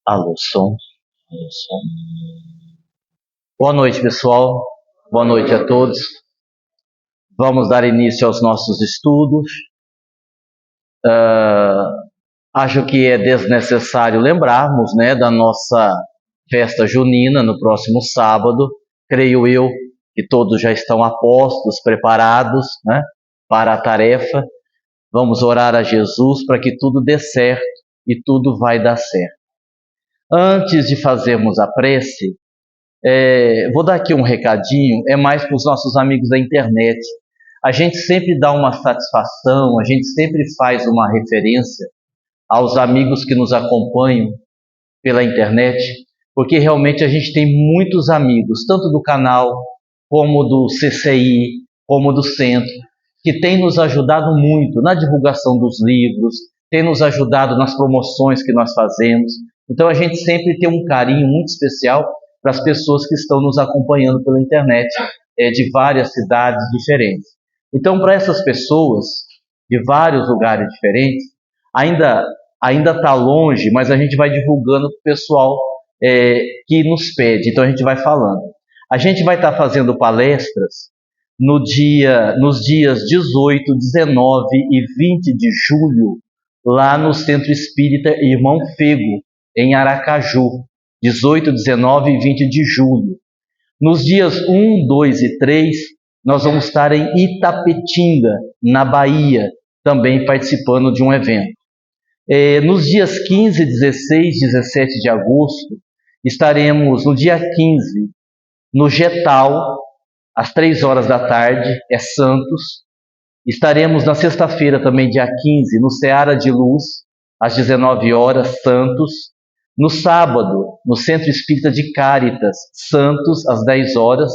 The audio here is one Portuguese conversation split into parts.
Alô, som. Alô, som. Boa noite, pessoal. Boa noite a todos. Vamos dar início aos nossos estudos. Acho que é desnecessário lembrarmos, da nossa festa junina no próximo sábado. Creio eu que todos já estão a postos, preparados, para a tarefa. Vamos orar a Jesus para que tudo dê certo e tudo vai dar certo. Antes de fazermos a prece, vou dar aqui um recadinho, é mais para os nossos amigos da internet. A gente sempre dá uma satisfação, a gente sempre faz uma referência aos amigos que nos acompanham pela internet, porque realmente a gente tem muitos amigos, tanto do canal, como do CCI, como do centro, que têm nos ajudado muito na divulgação dos livros, têm nos ajudado nas promoções que nós fazemos. Então a gente sempre tem um carinho muito especial para as pessoas que estão nos acompanhando pela internet, de várias cidades diferentes. Então, para essas pessoas de vários lugares diferentes, ainda está longe, mas a gente vai divulgando para o pessoal que nos pede. Então a gente vai falando. A gente vai estar fazendo palestras nos dias 18, 19 e 20 de julho, lá no Centro Espírita Irmão Fego, em Aracaju, 18, 19 e 20 de julho. Nos dias 1, 2 e 3, nós vamos estar em Itapetinga, na Bahia, também participando de um evento. Nos dias 15, 16, 17 de agosto, estaremos no dia 15, no Getal, às 3 horas da tarde, Santos. Estaremos na sexta-feira também, dia 15, no Seara de Luz, às 19 horas, Santos. No sábado, no Centro Espírita de Cáritas, Santos, às 10 horas.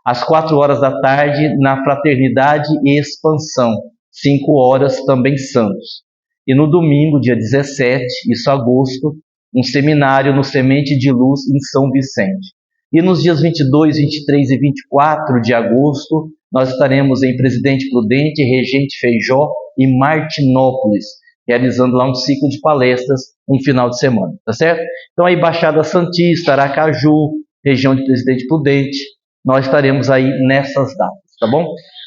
Às 4 horas da tarde, na Fraternidade e Expansão, 5 horas, também Santos. E no domingo, dia 17, isso agosto, um seminário no Semente de Luz, em São Vicente. E nos dias 22, 23 e 24 de agosto, nós estaremos em Presidente Prudente, Regente Feijó e Martinópolis, realizando lá um ciclo de palestras, um final de semana, tá certo? Então aí Baixada Santista, Aracaju, região de Presidente Prudente, nós estaremos aí nessas datas, tá bom?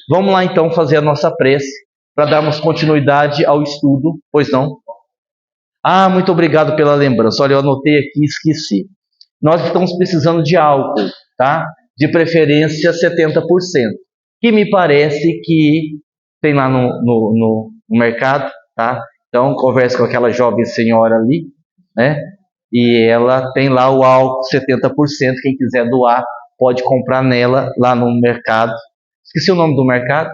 Vamos lá então fazer a nossa prece, para darmos continuidade ao estudo, pois não? Muito obrigado pela lembrança. Olha, eu anotei aqui e esqueci. Nós estamos precisando de álcool, tá? De preferência 70%, que me parece que tem lá no mercado, tá? Então, converse com aquela jovem senhora ali, e ela tem lá o álcool 70%, quem quiser doar, pode comprar nela, lá no mercado. Esqueci o nome do mercado.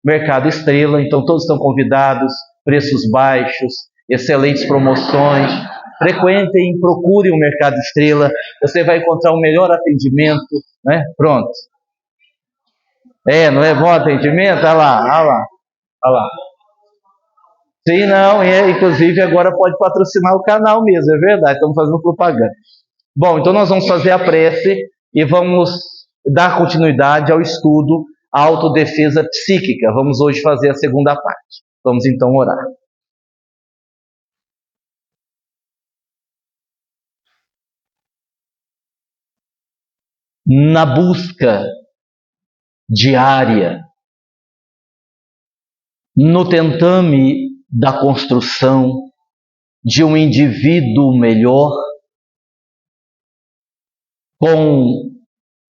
Mercado Estrela, então todos estão convidados, preços baixos, excelentes promoções. Frequentem, procurem o Mercado Estrela, você vai encontrar um melhor atendimento, Pronto. Não é bom atendimento? Olha lá. Sim, não, inclusive agora pode patrocinar o canal mesmo, é verdade, estamos fazendo propaganda. Bom, então nós vamos fazer a prece e vamos dar continuidade ao estudo Autodefesa Psíquica. Vamos hoje fazer a segunda parte. Vamos então orar. Na busca diária, no tentame da construção de um indivíduo melhor, com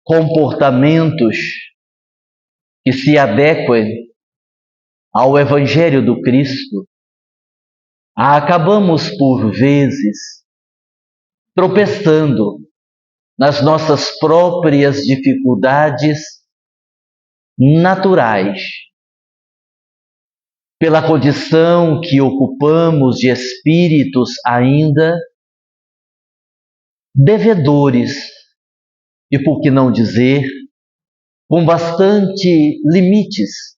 comportamentos que se adequem ao Evangelho do Cristo, acabamos por vezes tropeçando nas nossas próprias dificuldades naturais, pela condição que ocupamos de espíritos ainda devedores, e por que não dizer, com bastante limites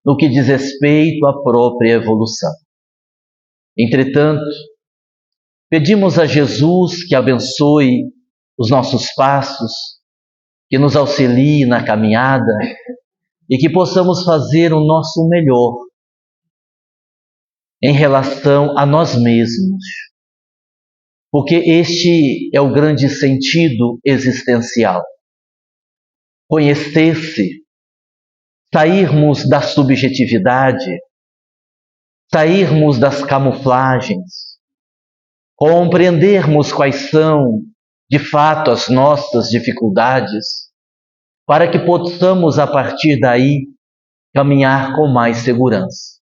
no que diz respeito à própria evolução. Entretanto, pedimos a Jesus que abençoe os nossos passos, que nos auxilie na caminhada e que possamos fazer o nosso melhor em relação a nós mesmos, porque este é o grande sentido existencial. Conhecer-se, sairmos da subjetividade, sairmos das camuflagens, compreendermos quais são, de fato, as nossas dificuldades, para que possamos, a partir daí, caminhar com mais segurança.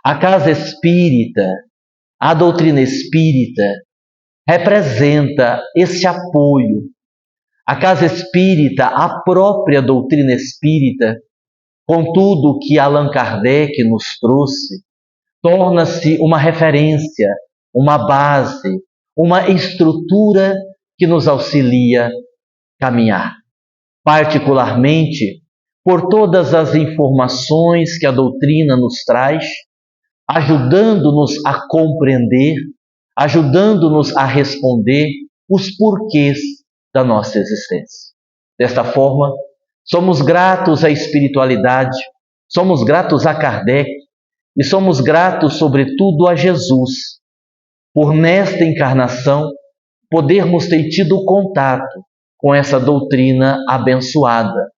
A casa espírita, a doutrina espírita, representa esse apoio. A casa espírita, a própria doutrina espírita, com tudo que Allan Kardec nos trouxe, torna-se uma referência, uma base, uma estrutura que nos auxilia a caminhar. Particularmente por todas as informações que a doutrina nos traz, ajudando-nos a compreender, ajudando-nos a responder os porquês da nossa existência. Desta forma, somos gratos à espiritualidade, somos gratos a Kardec e somos gratos, sobretudo, a Jesus, por nesta encarnação podermos ter tido contato com essa doutrina abençoada.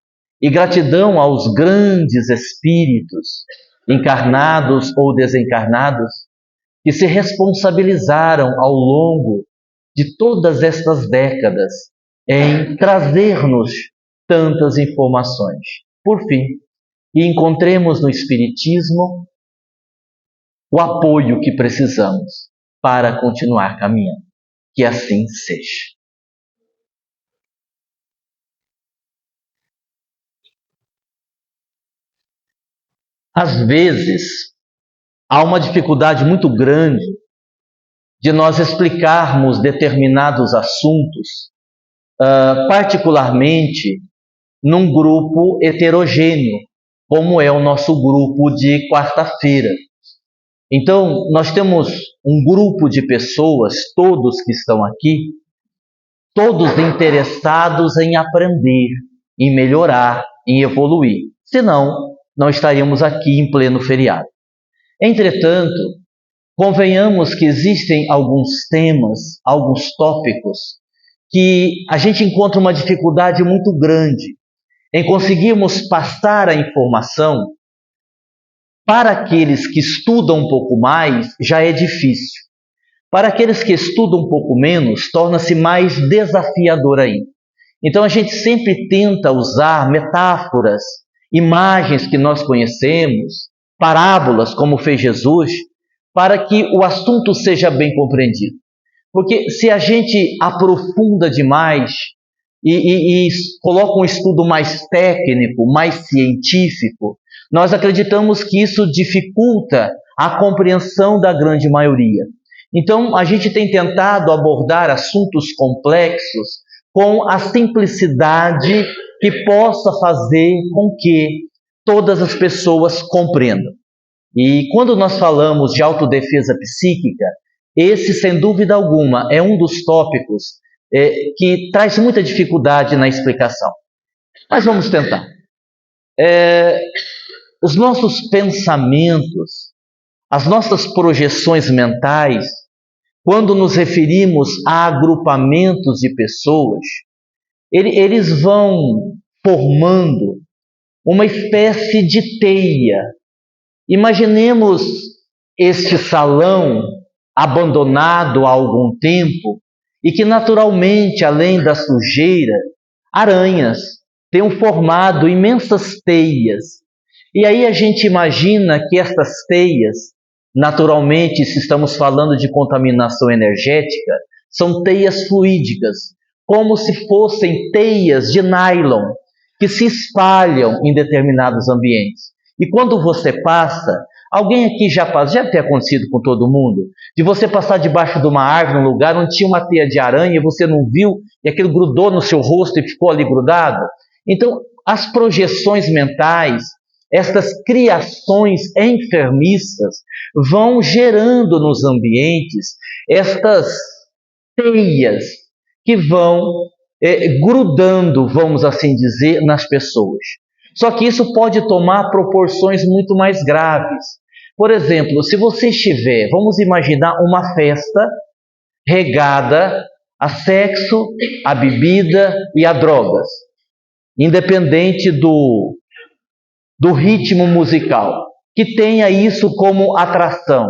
E gratidão aos grandes espíritos, encarnados ou desencarnados, que se responsabilizaram ao longo de todas estas décadas em trazer-nos tantas informações. Por fim, que encontremos no Espiritismo o apoio que precisamos para continuar caminhando. Que assim seja. Às vezes, há uma dificuldade muito grande de nós explicarmos determinados assuntos, particularmente num grupo heterogêneo, como é o nosso grupo de quarta-feira. Então, nós temos um grupo de pessoas, todos que estão aqui, todos interessados em aprender, em melhorar, em evoluir. Senão, não estaríamos aqui em pleno feriado. Entretanto, convenhamos que existem alguns temas, alguns tópicos, que a gente encontra uma dificuldade muito grande em conseguirmos passar a informação. Para aqueles que estudam um pouco mais, já é difícil. Para aqueles que estudam um pouco menos, torna-se mais desafiador ainda. Então a gente sempre tenta usar metáforas, imagens que nós conhecemos, parábolas, como fez Jesus, para que o assunto seja bem compreendido. Porque se a gente aprofunda demais e coloca um estudo mais técnico, mais científico, nós acreditamos que isso dificulta a compreensão da grande maioria. Então, a gente tem tentado abordar assuntos complexos com a simplicidade que possa fazer com que todas as pessoas compreendam. E quando nós falamos de autodefesa psíquica, esse, sem dúvida alguma, é um dos tópicos que traz muita dificuldade na explicação. Mas vamos tentar. Os nossos pensamentos, as nossas projeções mentais, quando nos referimos a agrupamentos de pessoas, eles vão formando uma espécie de teia. Imaginemos este salão abandonado há algum tempo e que naturalmente, além da sujeira, aranhas tenham formado imensas teias. E aí a gente imagina que estas teias, naturalmente, se estamos falando de contaminação energética, são teias fluídicas, como se fossem teias de nylon que se espalham em determinados ambientes. E quando você passa, alguém aqui já deve ter acontecido com todo mundo, de você passar debaixo de uma árvore, num lugar onde tinha uma teia de aranha e você não viu, e aquilo grudou no seu rosto e ficou ali grudado. Então, as projeções mentais, estas criações enfermiças, vão gerando nos ambientes estas teias que vão grudando, vamos assim dizer, nas pessoas. Só que isso pode tomar proporções muito mais graves. Por exemplo, se você estiver, vamos imaginar uma festa regada a sexo, a bebida e a drogas, independente do ritmo musical, que tenha isso como atração: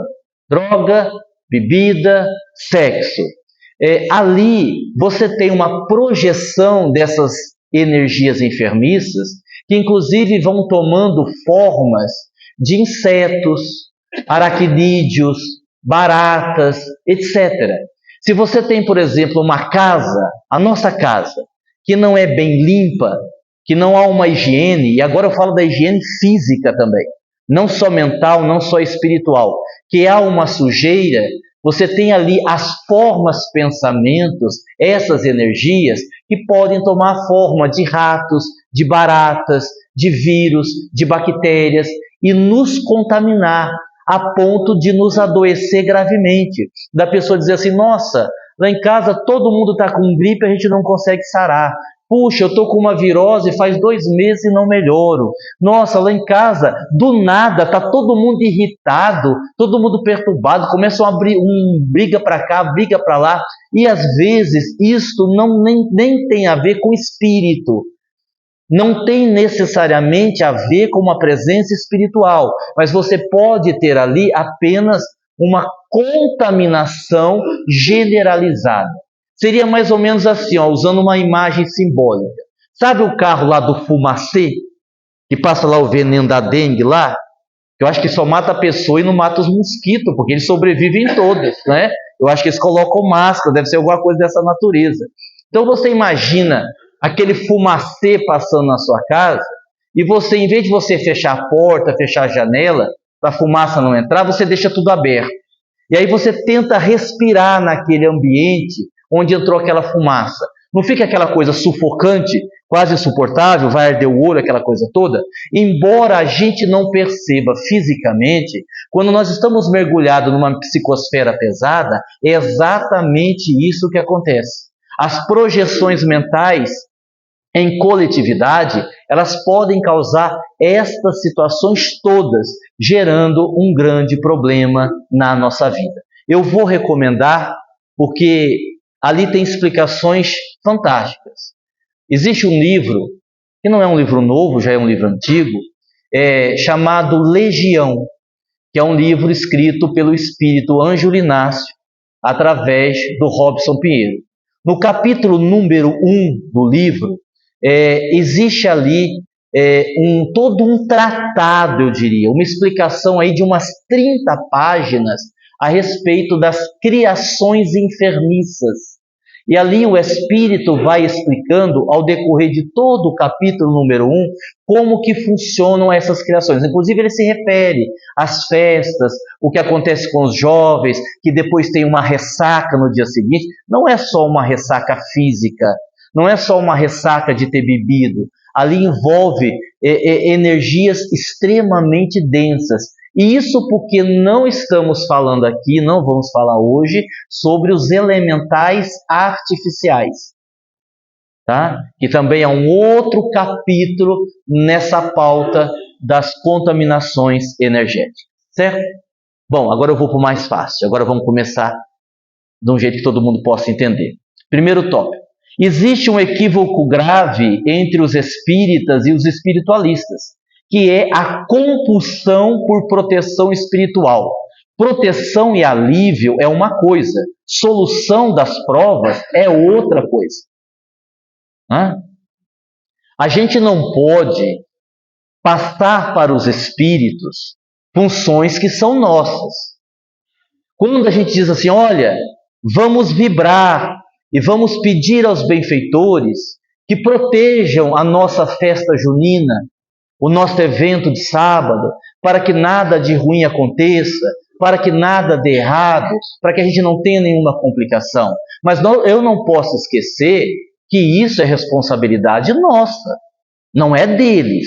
droga, bebida, sexo. Ali você tem uma projeção dessas energias enfermiças, que inclusive vão tomando formas de insetos, aracnídeos, baratas, etc. Se você tem, por exemplo, uma casa, a nossa casa, que não é bem limpa, que não há uma higiene, e agora eu falo da higiene física também, não só mental, não só espiritual, que há uma sujeira, você tem ali as formas, pensamentos, essas energias que podem tomar a forma de ratos, de baratas, de vírus, de bactérias e nos contaminar a ponto de nos adoecer gravemente. Da pessoa dizer assim: nossa, lá em casa todo mundo está com gripe, a gente não consegue sarar. Puxa, eu estou com uma virose faz 2 meses e não melhoro. Nossa, lá em casa, do nada, está todo mundo irritado, todo mundo perturbado, começa briga para cá, briga para lá. E às vezes isto nem tem a ver com espírito. Não tem necessariamente a ver com uma presença espiritual, mas você pode ter ali apenas uma contaminação generalizada. Seria mais ou menos assim, usando uma imagem simbólica. Sabe o carro lá do fumacê, que passa lá o veneno da dengue lá? Eu acho que só mata a pessoa e não mata os mosquitos, porque eles sobrevivem em todas, né? Eu acho que eles colocam máscara, deve ser alguma coisa dessa natureza. Então você imagina aquele fumacê passando na sua casa, e você, em vez de você fechar a porta, fechar a janela, para a fumaça não entrar, você deixa tudo aberto. E aí você tenta respirar naquele ambiente onde entrou aquela fumaça. Não fica aquela coisa sufocante, quase insuportável, vai arder o olho, aquela coisa toda? Embora a gente não perceba fisicamente, quando nós estamos mergulhados numa psicosfera pesada, é exatamente isso que acontece. As projeções mentais em coletividade, elas podem causar estas situações todas, gerando um grande problema na nossa vida. Eu vou recomendar, porque ali tem explicações fantásticas. Existe um livro, que não é um livro novo, já é um livro antigo, chamado Legião, que é um livro escrito pelo espírito Ângelo Inácio, através do Robson Pinheiro. No capítulo número 1 do livro, existe ali todo um tratado, eu diria, uma explicação aí de umas 30 páginas a respeito das criações enfermiças. E ali o Espírito vai explicando, ao decorrer de todo o capítulo número 1, como que funcionam essas criações. Inclusive ele se refere às festas, o que acontece com os jovens, que depois tem uma ressaca no dia seguinte. Não é só uma ressaca física, não é só uma ressaca de ter bebido. Ali envolve energias extremamente densas. E isso porque não estamos falando aqui, não vamos falar hoje, sobre os elementais artificiais. Tá? Que também é um outro capítulo nessa pauta das contaminações energéticas. Certo? Bom, agora eu vou para o mais fácil. Agora vamos começar de um jeito que todo mundo possa entender. Primeiro tópico. Existe um equívoco grave entre os espíritas e os espiritualistas, que é a compulsão por proteção espiritual. Proteção e alívio é uma coisa, solução das provas é outra coisa. A gente não pode passar para os espíritos funções que são nossas. Quando a gente diz assim, olha, vamos vibrar e vamos pedir aos benfeitores que protejam a nossa festa junina, o nosso evento de sábado, para que nada de ruim aconteça, para que nada dê errado, para que a gente não tenha nenhuma complicação. Mas eu não posso esquecer que isso é responsabilidade nossa, não é deles.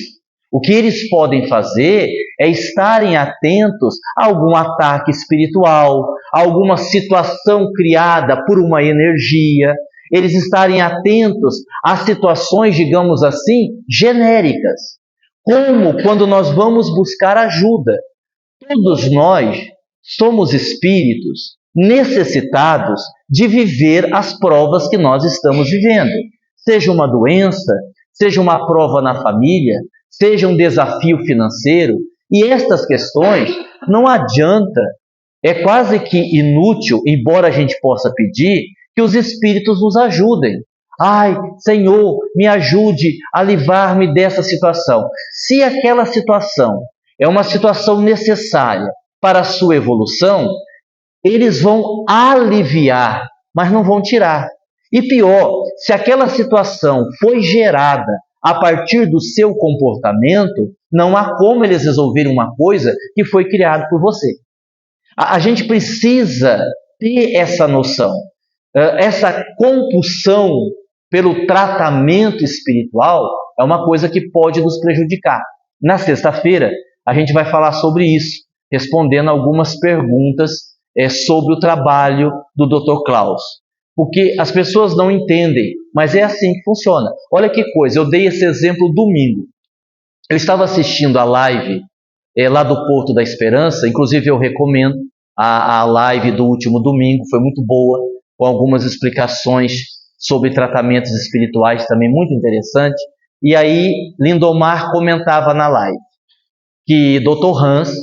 O que eles podem fazer é estarem atentos a algum ataque espiritual, a alguma situação criada por uma energia, eles estarem atentos a situações, digamos assim, genéricas. Como quando nós vamos buscar ajuda. Todos nós somos espíritos necessitados de viver as provas que nós estamos vivendo. Seja uma doença, seja uma prova na família, seja um desafio financeiro. E estas questões não adianta, é quase que inútil, embora a gente possa pedir, que os Espíritos nos ajudem. Ai, Senhor, me ajude a livrar-me dessa situação. Se aquela situação é uma situação necessária para a sua evolução, eles vão aliviar, mas não vão tirar. E pior, se aquela situação foi gerada a partir do seu comportamento, não há como eles resolverem uma coisa que foi criada por você. A gente precisa ter essa noção. Essa compulsão pelo tratamento espiritual é uma coisa que pode nos prejudicar. Na sexta-feira, a gente vai falar sobre isso, respondendo algumas perguntas sobre o trabalho do Dr. Klaus. Porque as pessoas não entendem, mas é assim que funciona. Olha que coisa, eu dei esse exemplo domingo. Eu estava assistindo a live lá do Porto da Esperança, inclusive eu recomendo a live do último domingo, foi muito boa, com algumas explicações sobre tratamentos espirituais também muito interessante. E aí Lindomar comentava na live que Dr. Hans,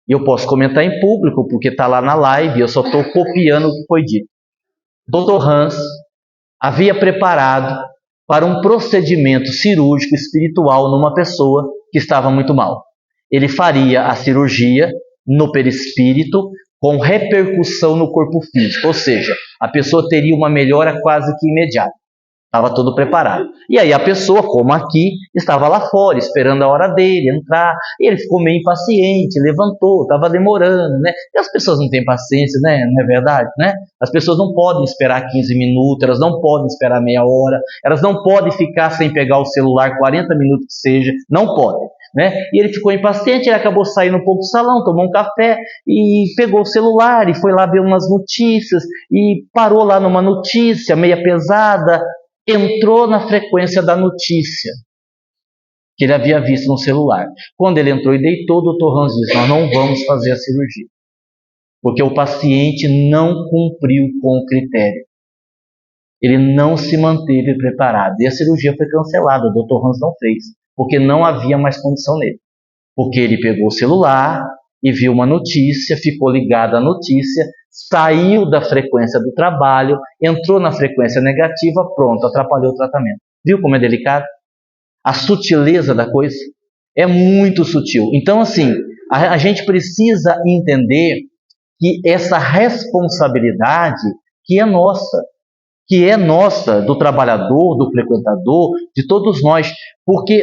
e eu posso comentar em público porque está lá na live, eu só estou copiando o que foi dito. Dr. Hans havia preparado para um procedimento cirúrgico espiritual numa pessoa que estava muito mal. Ele faria a cirurgia no perispírito com repercussão no corpo físico, ou seja, a pessoa teria uma melhora quase que imediata. Estava tudo preparado. E aí a pessoa, como aqui, estava lá fora, esperando a hora dele entrar. E ele ficou meio impaciente, levantou, estava demorando, né? E as pessoas não têm paciência, né? Não é verdade, né? As pessoas não podem esperar 15 minutos, elas não podem esperar meia hora, elas não podem ficar sem pegar o celular 40 minutos que seja, não podem, né? E ele ficou impaciente, ele acabou saindo um pouco do salão, tomou um café e pegou o celular e foi lá ver umas notícias e parou lá numa notícia meia pesada, entrou na frequência da notícia que ele havia visto no celular. Quando ele entrou e deitou, o Dr. Hans disse: nós não vamos fazer a cirurgia, porque o paciente não cumpriu com o critério. Ele não se manteve preparado. E a cirurgia foi cancelada, o Dr. Hans não fez, porque não havia mais condição nele. Porque ele pegou o celular e viu uma notícia, ficou ligado à notícia, saiu da frequência do trabalho, entrou na frequência negativa, pronto, atrapalhou o tratamento. Viu como é delicado? A sutileza da coisa é muito sutil. Então, assim, a gente precisa entender que essa responsabilidade que é nossa, do trabalhador, do frequentador, de todos nós, porque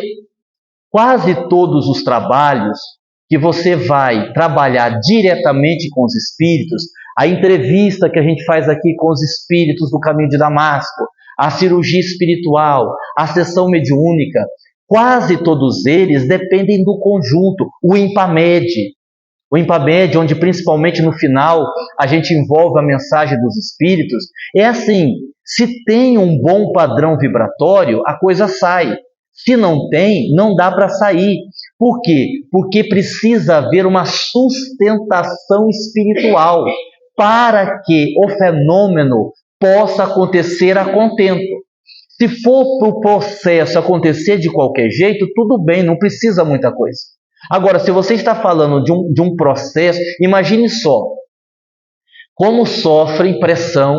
quase todos os trabalhos que você vai trabalhar diretamente com os espíritos, a entrevista que a gente faz aqui com os espíritos do Caminho de Damasco, a cirurgia espiritual, a sessão mediúnica, quase todos eles dependem do conjunto, o IMPAMED. O IMPAMED, onde principalmente no final a gente envolve a mensagem dos espíritos, é assim, se tem um bom padrão vibratório, a coisa sai. Se não tem, não dá para sair. Por quê? Porque precisa haver uma sustentação espiritual para que o fenômeno possa acontecer a contento. Se for para o processo acontecer de qualquer jeito, tudo bem, não precisa muita coisa. Agora, se você está falando de um processo, imagine só como sofrem pressão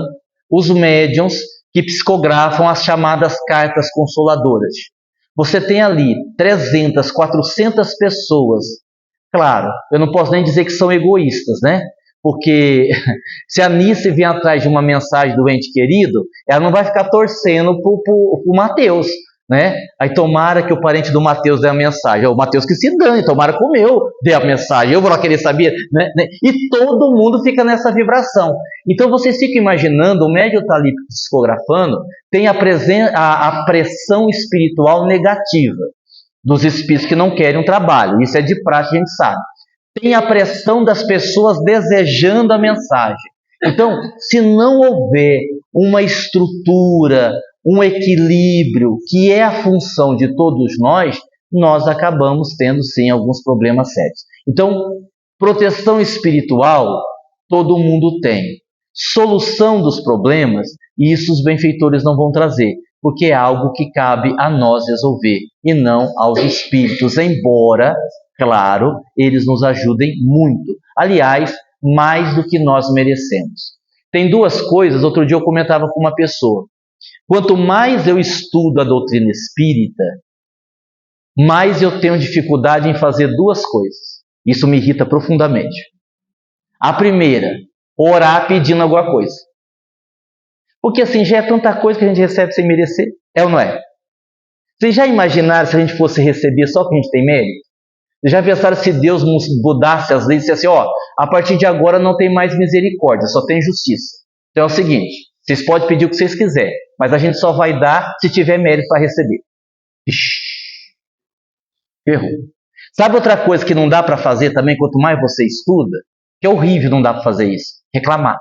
os médiuns que psicografam as chamadas cartas consoladoras. Você tem ali 300, 400 pessoas. Claro, eu não posso nem dizer que são egoístas, né? Porque se a Nice vier atrás de uma mensagem do ente querido, ela não vai ficar torcendo para o Mateus, né? Aí tomara que o parente do Mateus dê a mensagem. O Mateus que se dane, tomara que o meu dê a mensagem. Eu vou lá querer saber, né? E todo mundo fica nessa vibração. Então vocês ficam imaginando, o médium está ali psicografando, tem a pressão espiritual negativa dos espíritos que não querem um trabalho. Isso é de prática, a gente sabe. Tem a pressão das pessoas desejando a mensagem. Então, se não houver uma estrutura, um equilíbrio, que é a função de todos nós acabamos tendo sim alguns problemas sérios. Então, proteção espiritual todo mundo tem. solução dos problemas, e isso os benfeitores não vão trazer, porque é algo que cabe a nós resolver e não aos espíritos, embora, claro, eles nos ajudem muito. Aliás, mais do que nós merecemos. Tem duas coisas, outro dia eu comentava com uma pessoa. Quanto mais eu estudo a doutrina espírita, mais eu tenho dificuldade em fazer duas coisas. Isso me irrita profundamente. A primeira, orar pedindo alguma coisa. Porque assim, já é tanta coisa que a gente recebe sem merecer, é ou não é? Vocês já imaginaram se a gente fosse receber só o que a gente tem mérito? Vocês já pensaram se Deus mudasse as leis e dissesse assim, a partir de agora não tem mais misericórdia, só tem justiça. Então é o seguinte, vocês podem pedir o que vocês quiserem, mas a gente só vai dar se tiver mérito para receber. Ixi, ferrou. Sabe outra coisa que não dá para fazer também, quanto mais você estuda? Que é horrível, não dá para fazer isso. Reclamar.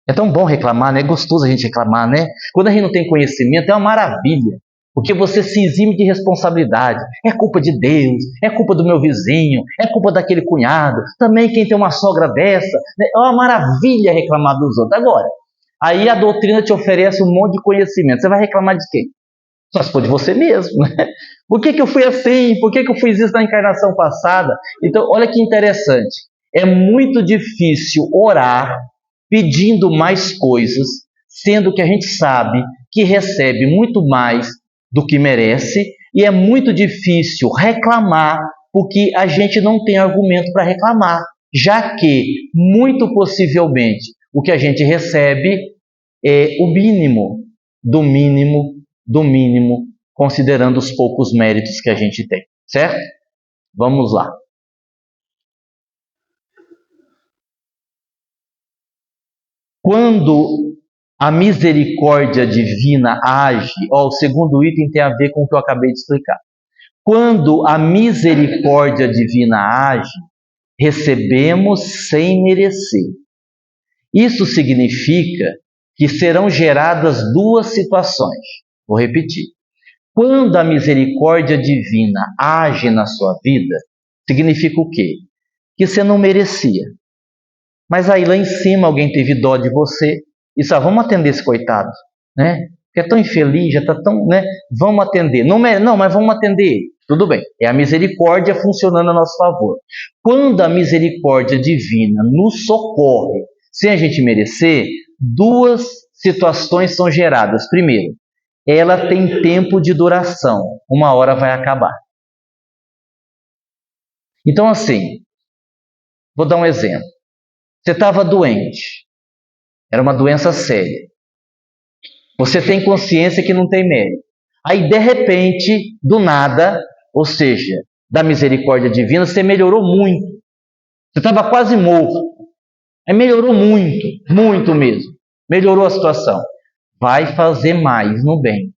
É tão bom reclamar, né? É gostoso a gente reclamar, né? Quando a gente não tem conhecimento, é uma maravilha. Porque você se exime de responsabilidade. É culpa de Deus, é culpa do meu vizinho, é culpa daquele cunhado. Também quem tem uma sogra dessa. Né? É uma maravilha reclamar dos outros. Agora, aí a doutrina te oferece um monte de conhecimento. Você vai reclamar de quem? Só se for de você mesmo, né? Por que eu fui assim? Por que eu fiz isso na encarnação passada? Então, olha que interessante. É muito difícil orar pedindo mais coisas, sendo que a gente sabe que recebe muito mais do que merece, e é muito difícil reclamar porque a gente não tem argumento para reclamar, já que, muito possivelmente, o que a gente recebe é o mínimo, do mínimo, do mínimo, considerando os poucos méritos que a gente tem, certo? Vamos lá. Quando a misericórdia divina age, o segundo item tem a ver com o que eu acabei de explicar. Quando a misericórdia divina age, recebemos sem merecer. Isso significa que serão geradas duas situações. Vou repetir. Quando a misericórdia divina age na sua vida, significa o quê? Que você não merecia. Mas aí lá em cima alguém teve dó de você e só vamos atender esse coitado, né? Que é tão infeliz, já está tão, né? Vamos atender. Não, mas vamos atender ele. Tudo bem, é a misericórdia funcionando a nosso favor. Quando a misericórdia divina nos socorre sem a gente merecer, duas situações são geradas. Primeiro, ela tem tempo de duração. Uma hora vai acabar. Então assim, vou dar um exemplo. Você estava doente. Era uma doença séria. Você tem consciência que não tem mérito. Aí, de repente, do nada, ou seja, da misericórdia divina, você melhorou muito. Você estava quase morto. Aí melhorou muito, muito mesmo. Melhorou a situação. Vai fazer mais no bem.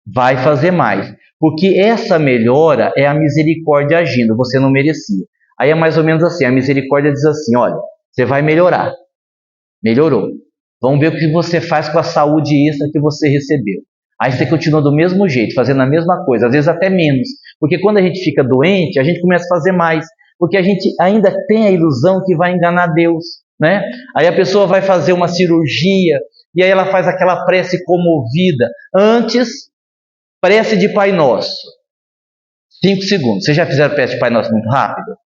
Vai fazer mais. Porque essa melhora é a misericórdia agindo. Você não merecia. Aí é mais ou menos assim. A misericórdia diz assim, olha, você vai melhorar. Melhorou. Vamos ver o que você faz com a saúde extra que você recebeu. Aí você continua do mesmo jeito, fazendo a mesma coisa, às vezes até menos. Porque quando a gente fica doente, a gente começa a fazer mais. Porque a gente ainda tem a ilusão que vai enganar Deus, né? Aí a pessoa vai fazer uma cirurgia e aí ela faz aquela prece comovida. Antes, prece de Pai Nosso. 5 segundos. Vocês já fizeram prece de Pai Nosso muito rápido?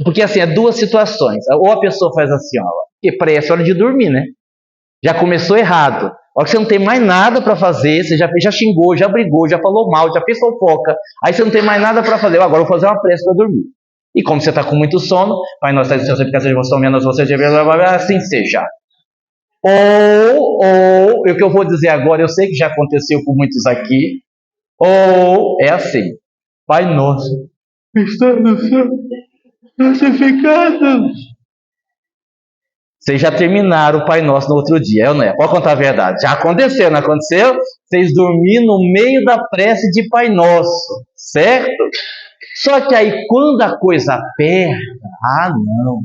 Porque assim, é duas situações. Ou a pessoa faz assim, que prece é hora de dormir, né? Já começou errado. Ó, que você não tem mais nada para fazer, você já xingou, já brigou, já falou mal, já fez fofoca. Aí você não tem mais nada para fazer. Agora eu vou fazer uma prece para dormir. E como você está com muito sono, Pai Nosso, está em céu, de você, menos você, assim seja. Ou, o que eu vou dizer agora, eu sei que já aconteceu com muitos aqui, ou é assim, Pai Nosso, está no céu, santificado. Vocês já terminaram o Pai Nosso no outro dia, é ou não é? Pode contar a verdade. Já aconteceu, não aconteceu? Vocês dormiram no meio da prece de Pai Nosso, certo? Só que aí quando a coisa aperta, não.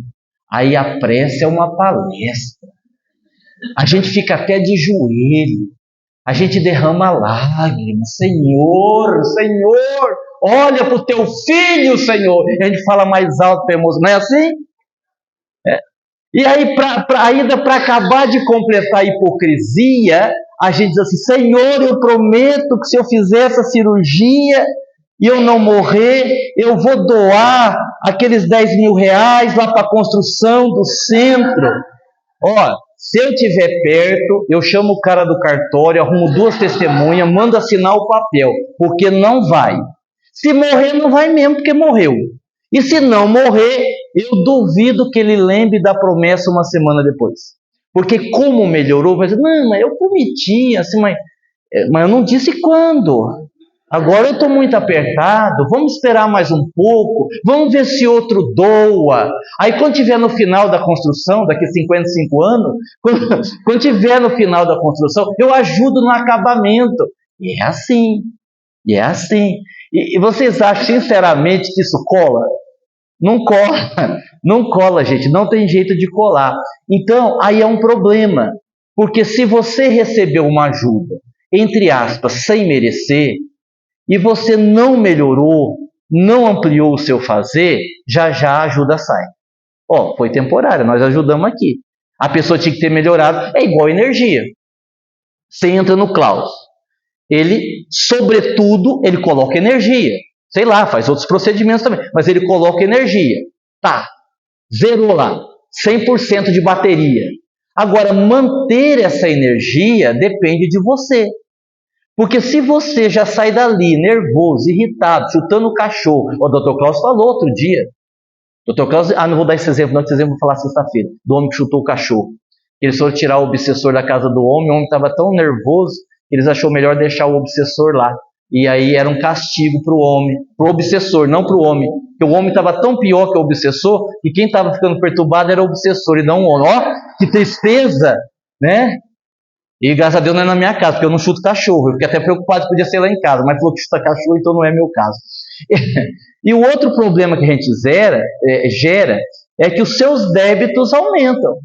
Aí a prece é uma palestra. A gente fica até de joelho. A gente derrama lágrimas. Senhor, Senhor, olha para o teu filho, Senhor. E a gente fala mais alto para a emoção. Não é assim? É. E aí, ainda para acabar de completar a hipocrisia, a gente diz assim: Senhor, eu prometo que se eu fizer essa cirurgia e eu não morrer, eu vou doar aqueles 10 mil reais lá para a construção do centro. Ó, se eu estiver perto, eu chamo o cara do cartório, arrumo 2 testemunhas, mando assinar o papel, porque não vai. Se morrer, não vai mesmo, porque morreu. E se não morrer, eu duvido que ele lembre da promessa uma semana depois. Porque como melhorou, vai dizer: não, mas eu prometi, assim, mas eu não disse quando. Agora eu estou muito apertado, vamos esperar mais um pouco, vamos ver se outro doa. Aí quando tiver no final da construção, daqui a 55 anos, quando tiver no final da construção, eu ajudo no acabamento. E é assim, e é assim. E vocês acham sinceramente que isso cola? Não cola, não cola, gente, não tem jeito de colar. Então, aí é um problema, porque se você recebeu uma ajuda, entre aspas, sem merecer, e você não melhorou, não ampliou o seu fazer, já já a ajuda sai. Ó, foi temporária, nós ajudamos aqui. A pessoa tinha que ter melhorado, é igual energia. Você entra no Klaus, ele, sobretudo, ele coloca energia. Sei lá, faz outros procedimentos também, mas ele coloca energia. Tá, zerou lá, 100% de bateria. Agora, manter essa energia depende de você. Porque se você já sai dali nervoso, irritado, chutando o cachorro, o Dr. Klaus falou outro dia, Dr. Klaus, não vou dar esse exemplo, não, esse exemplo eu vou falar sexta-feira, do homem que chutou o cachorro. Eles foram tirar o obsessor da casa do homem, o homem estava tão nervoso, que eles achou melhor deixar o obsessor lá. E aí era um castigo para o homem, para o obsessor, não para o homem. Porque o homem estava tão pior que o obsessor, que quem estava ficando perturbado era o obsessor e não o homem. Ó, que tristeza, né? E graças a Deus não é na minha casa, porque eu não chuto cachorro. Eu fiquei até preocupado que podia ser lá em casa, mas falou que chuta cachorro, então não é meu caso. E o outro problema que a gente gera é que os seus débitos aumentam.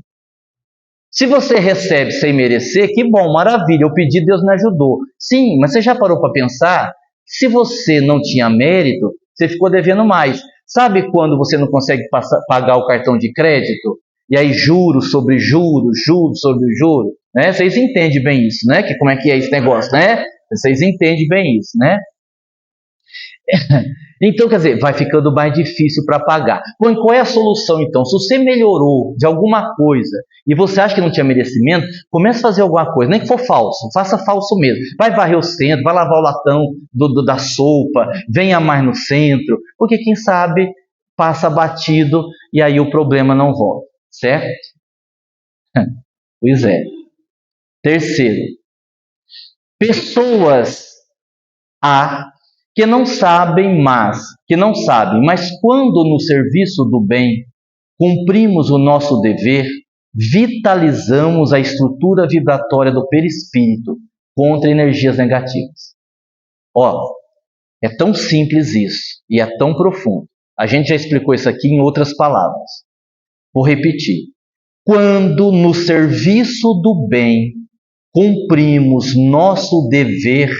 Se você recebe sem merecer, que bom, maravilha, eu pedi, Deus me ajudou. Sim, mas você já parou para pensar? Se você não tinha mérito, você ficou devendo mais. Sabe quando você não consegue pagar o cartão de crédito? E aí juros sobre juros, juros sobre juros, né? Vocês entendem bem isso, né? Que como é que é esse negócio, né? Vocês entendem bem isso, né? Então, quer dizer, vai ficando mais difícil para pagar. Bom, qual é a solução, então? Se você melhorou de alguma coisa e você acha que não tinha merecimento, comece a fazer alguma coisa, nem que for falso, faça falso mesmo. Vai varrer o centro, vai lavar o latão da sopa, venha mais no centro, porque quem sabe passa batido e aí o problema não volta, certo? Pois é. Terceiro, pessoas que não sabem, mas quando no serviço do bem cumprimos o nosso dever, vitalizamos a estrutura vibratória do perispírito contra energias negativas. Ó, é tão simples isso e é tão profundo. A gente já explicou isso aqui em outras palavras. Vou repetir. Quando no serviço do bem cumprimos nosso dever,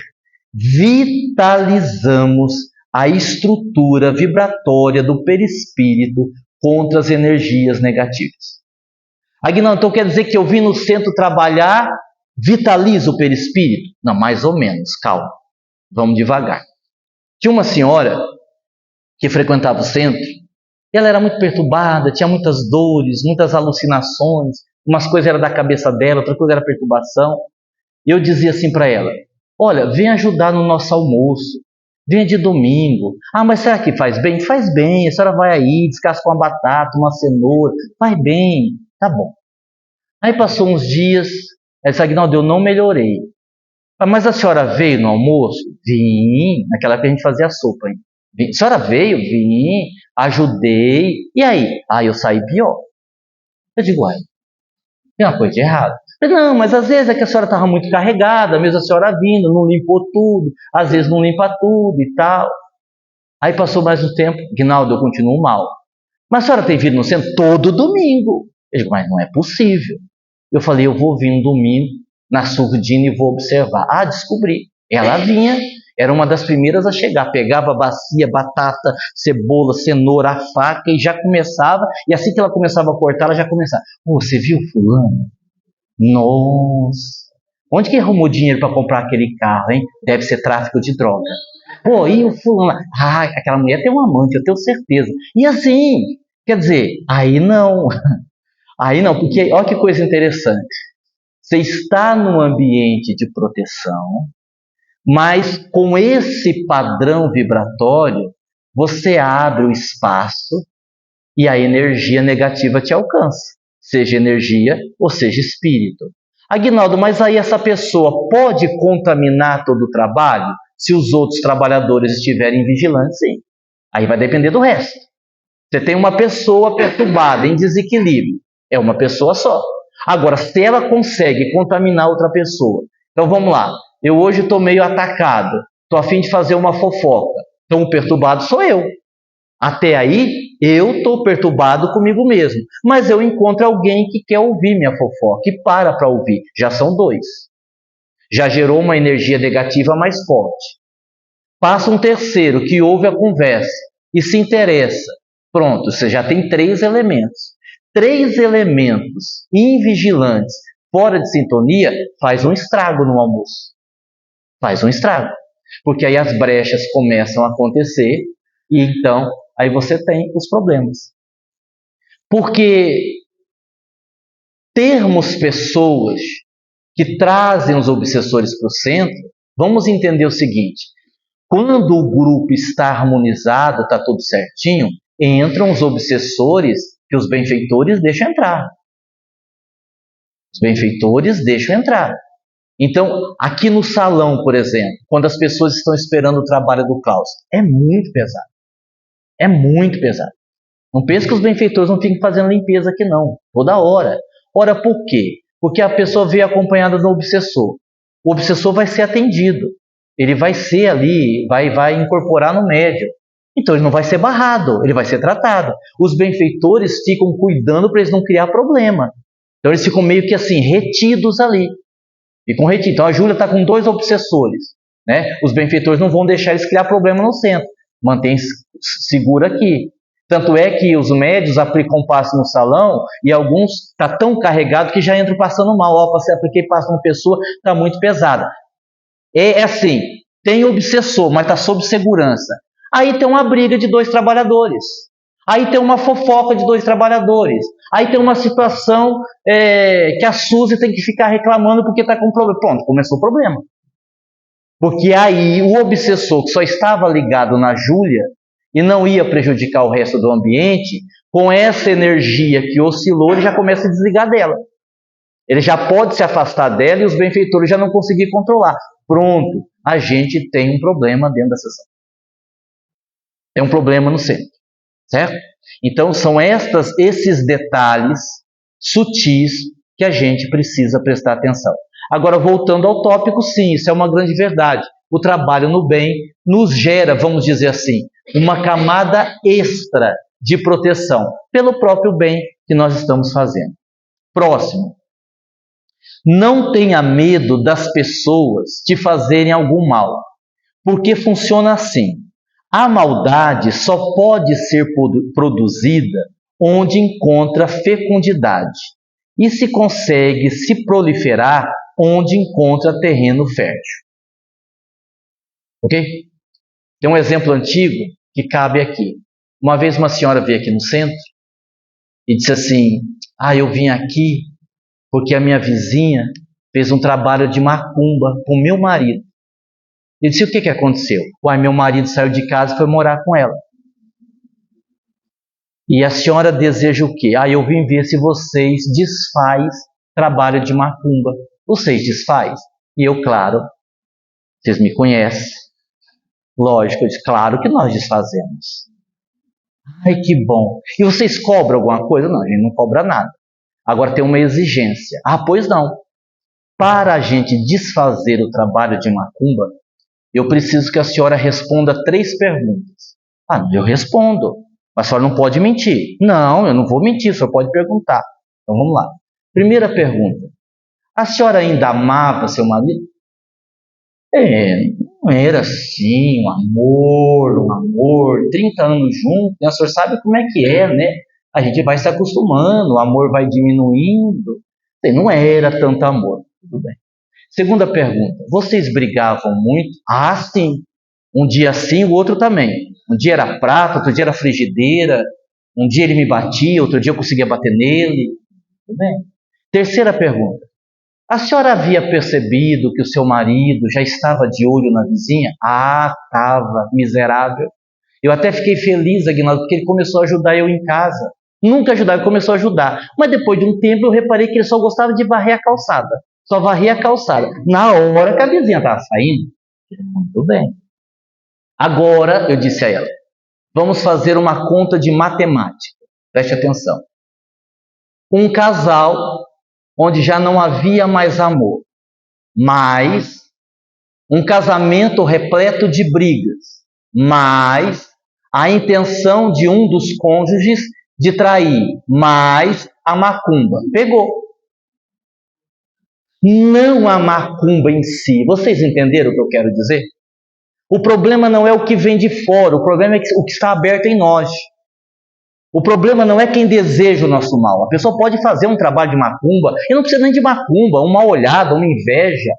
vitalizamos a estrutura vibratória do perispírito contra as energias negativas. Aguinaldo, então quer dizer que eu vim no centro trabalhar, vitaliza o perispírito? Não, mais ou menos, calma, vamos devagar. Tinha uma senhora que frequentava o centro, e ela era muito perturbada, tinha muitas dores, muitas alucinações, umas coisas eram da cabeça dela, outra coisa era perturbação. E eu dizia assim para ela: olha, vem ajudar no nosso almoço, venha de domingo. Ah, mas será que faz bem? Faz bem, a senhora vai aí, descasca uma batata, uma cenoura, faz bem, tá bom. Aí passou uns dias, ela disse: Aguinaldo, eu não melhorei. Ah, mas a senhora veio no almoço? Vim, naquela época a gente fazia sopa, hein? A senhora veio? Vim, ajudei. E aí? Ah, eu saí pior. Eu digo: uai, tem uma coisa de errado. Não, mas às vezes é que a senhora estava muito carregada, mesmo a senhora vindo, não limpou tudo, às vezes não limpa tudo e tal. Aí passou mais um tempo, Aguinaldo, eu continuo mal. Mas a senhora tem vindo no centro todo domingo. Eu digo: mas não é possível. Eu falei: eu vou vir um domingo na surdina e vou observar. Ah, descobri. Ela vinha, Era uma das primeiras a chegar. Pegava bacia, batata, cebola, cenoura, a faca e já começava. E assim que ela começava a cortar, ela já começava. Você viu fulano? Nossa! Onde que arrumou dinheiro para comprar aquele carro, hein? Deve ser tráfico de droga. Pô, e o fulano? Ah, aquela mulher tem um amante, eu tenho certeza. E assim, quer dizer, aí não. Aí não, porque olha que coisa interessante. Você está num ambiente de proteção, mas com esse padrão vibratório, você abre o espaço e a energia negativa te alcança. Seja energia ou seja espírito. Aguinaldo, mas aí essa pessoa pode contaminar todo o trabalho se os outros trabalhadores estiverem vigilantes? Sim. Aí vai depender do resto. Você tem uma pessoa perturbada, em desequilíbrio. É uma pessoa só. Agora, se ela consegue contaminar outra pessoa. Então vamos lá. Eu hoje estou meio atacado. Estou a fim de fazer uma fofoca. Então o perturbado sou eu. Até aí, eu estou perturbado comigo mesmo. Mas eu encontro alguém que quer ouvir minha fofoca e para ouvir. Já são dois. Já gerou uma energia negativa mais forte. Passa um terceiro que ouve a conversa e se interessa. Pronto, você já tem 3 elementos. 3 elementos invigilantes fora de sintonia faz um estrago no almoço. Faz um estrago. Porque aí as brechas começam a acontecer e então aí você tem os problemas. Porque termos pessoas que trazem os obsessores para o centro, vamos entender o seguinte: quando o grupo está harmonizado, está tudo certinho, entram os obsessores que os benfeitores deixam entrar. Os benfeitores deixam entrar. Então, aqui no salão, por exemplo, quando as pessoas estão esperando o trabalho do Klaus, é muito pesado. É muito pesado. Não pense que os benfeitores não ficam fazendo limpeza aqui não, toda hora. Ora, por quê? Porque a pessoa veio acompanhada do obsessor. O obsessor vai ser atendido. Ele vai ser ali, vai incorporar no médium. Então ele não vai ser barrado, ele vai ser tratado. Os benfeitores ficam cuidando para eles não criar problema. Então eles ficam meio que assim, retidos ali. Ficam retidos. Então a Júlia está com 2 obsessores. Né? Os benfeitores não vão deixar eles criar problema no centro. Mantém seguro aqui. Tanto é que os médios aplicam passo no salão e alguns está tão carregado que já entram passando mal. Ó, você apliquei passo numa pessoa, está muito pesada. É assim, tem obsessor, mas está sob segurança. Aí tem uma briga de 2 trabalhadores. Aí tem uma fofoca de 2 trabalhadores. Aí tem uma situação que a Suzy tem que ficar reclamando porque está com problema. Pronto, começou o problema. Porque aí o obsessor que só estava ligado na Júlia e não ia prejudicar o resto do ambiente, com essa energia que oscilou, ele já começa a desligar dela. Ele já pode se afastar dela e os benfeitores já não conseguir controlar. Pronto, a gente tem um problema dentro da sessão. Tem um problema no centro, certo? Então são esses detalhes sutis que a gente precisa prestar atenção. Agora, voltando ao tópico, sim, isso é uma grande verdade. O trabalho no bem nos gera, vamos dizer assim, uma camada extra de proteção pelo próprio bem que nós estamos fazendo. Próximo. Não tenha medo das pessoas te fazerem algum mal, porque funciona assim. A maldade só pode ser produzida onde encontra fecundidade e se consegue se proliferar onde encontra terreno fértil. Ok? Tem um exemplo antigo que cabe aqui. Uma vez uma senhora veio aqui no centro e disse assim: eu vim aqui porque a minha vizinha fez um trabalho de macumba com o meu marido. E disse: o que aconteceu? Meu marido saiu de casa e foi morar com ela. E a senhora deseja o quê? Eu vim ver se vocês desfaz trabalho de macumba. Vocês desfaz? E eu, claro, vocês me conhecem. Lógico, eu disse, claro que nós desfazemos. Ai, que bom. E vocês cobram alguma coisa? Não, a gente não cobra nada. Agora tem uma exigência. Pois não. Para a gente desfazer o trabalho de macumba, eu preciso que a senhora responda 3 perguntas. Eu respondo. Mas a senhora não pode mentir. Não, eu não vou mentir, a senhora pode perguntar. Então vamos lá. Primeira pergunta. A senhora ainda amava seu marido? Não era assim, um amor, 30 anos juntos, né? O senhor sabe como é que é, né? A gente vai se acostumando, o amor vai diminuindo. Não era tanto amor. Tudo bem. Segunda pergunta, vocês brigavam muito? Ah, sim. Um dia sim, o outro também. Um dia era prata, outro dia era frigideira. Um dia ele me batia, outro dia eu conseguia bater nele. Tudo bem. Terceira pergunta, a senhora havia percebido que o seu marido já estava de olho na vizinha? Ah, estava, miserável. Eu até fiquei feliz, Aguinaldo, porque ele começou a ajudar eu em casa. Nunca ajudava, ele começou a ajudar. Mas depois de um tempo eu reparei que ele só gostava de varrer a calçada. Só varria a calçada. Na hora que a vizinha estava saindo, muito bem. Agora, eu disse a ela, vamos fazer uma conta de matemática. Preste atenção. Um casal onde já não havia mais amor, mas um casamento repleto de brigas, mas a intenção de um dos cônjuges de trair, mais a macumba. Pegou. Não a macumba em si. Vocês entenderam o que eu quero dizer? O problema não é o que vem de fora, o problema é o que está aberto em nós. O problema não é quem deseja o nosso mal. A pessoa pode fazer um trabalho de macumba, e não precisa nem de macumba, uma olhada, uma inveja.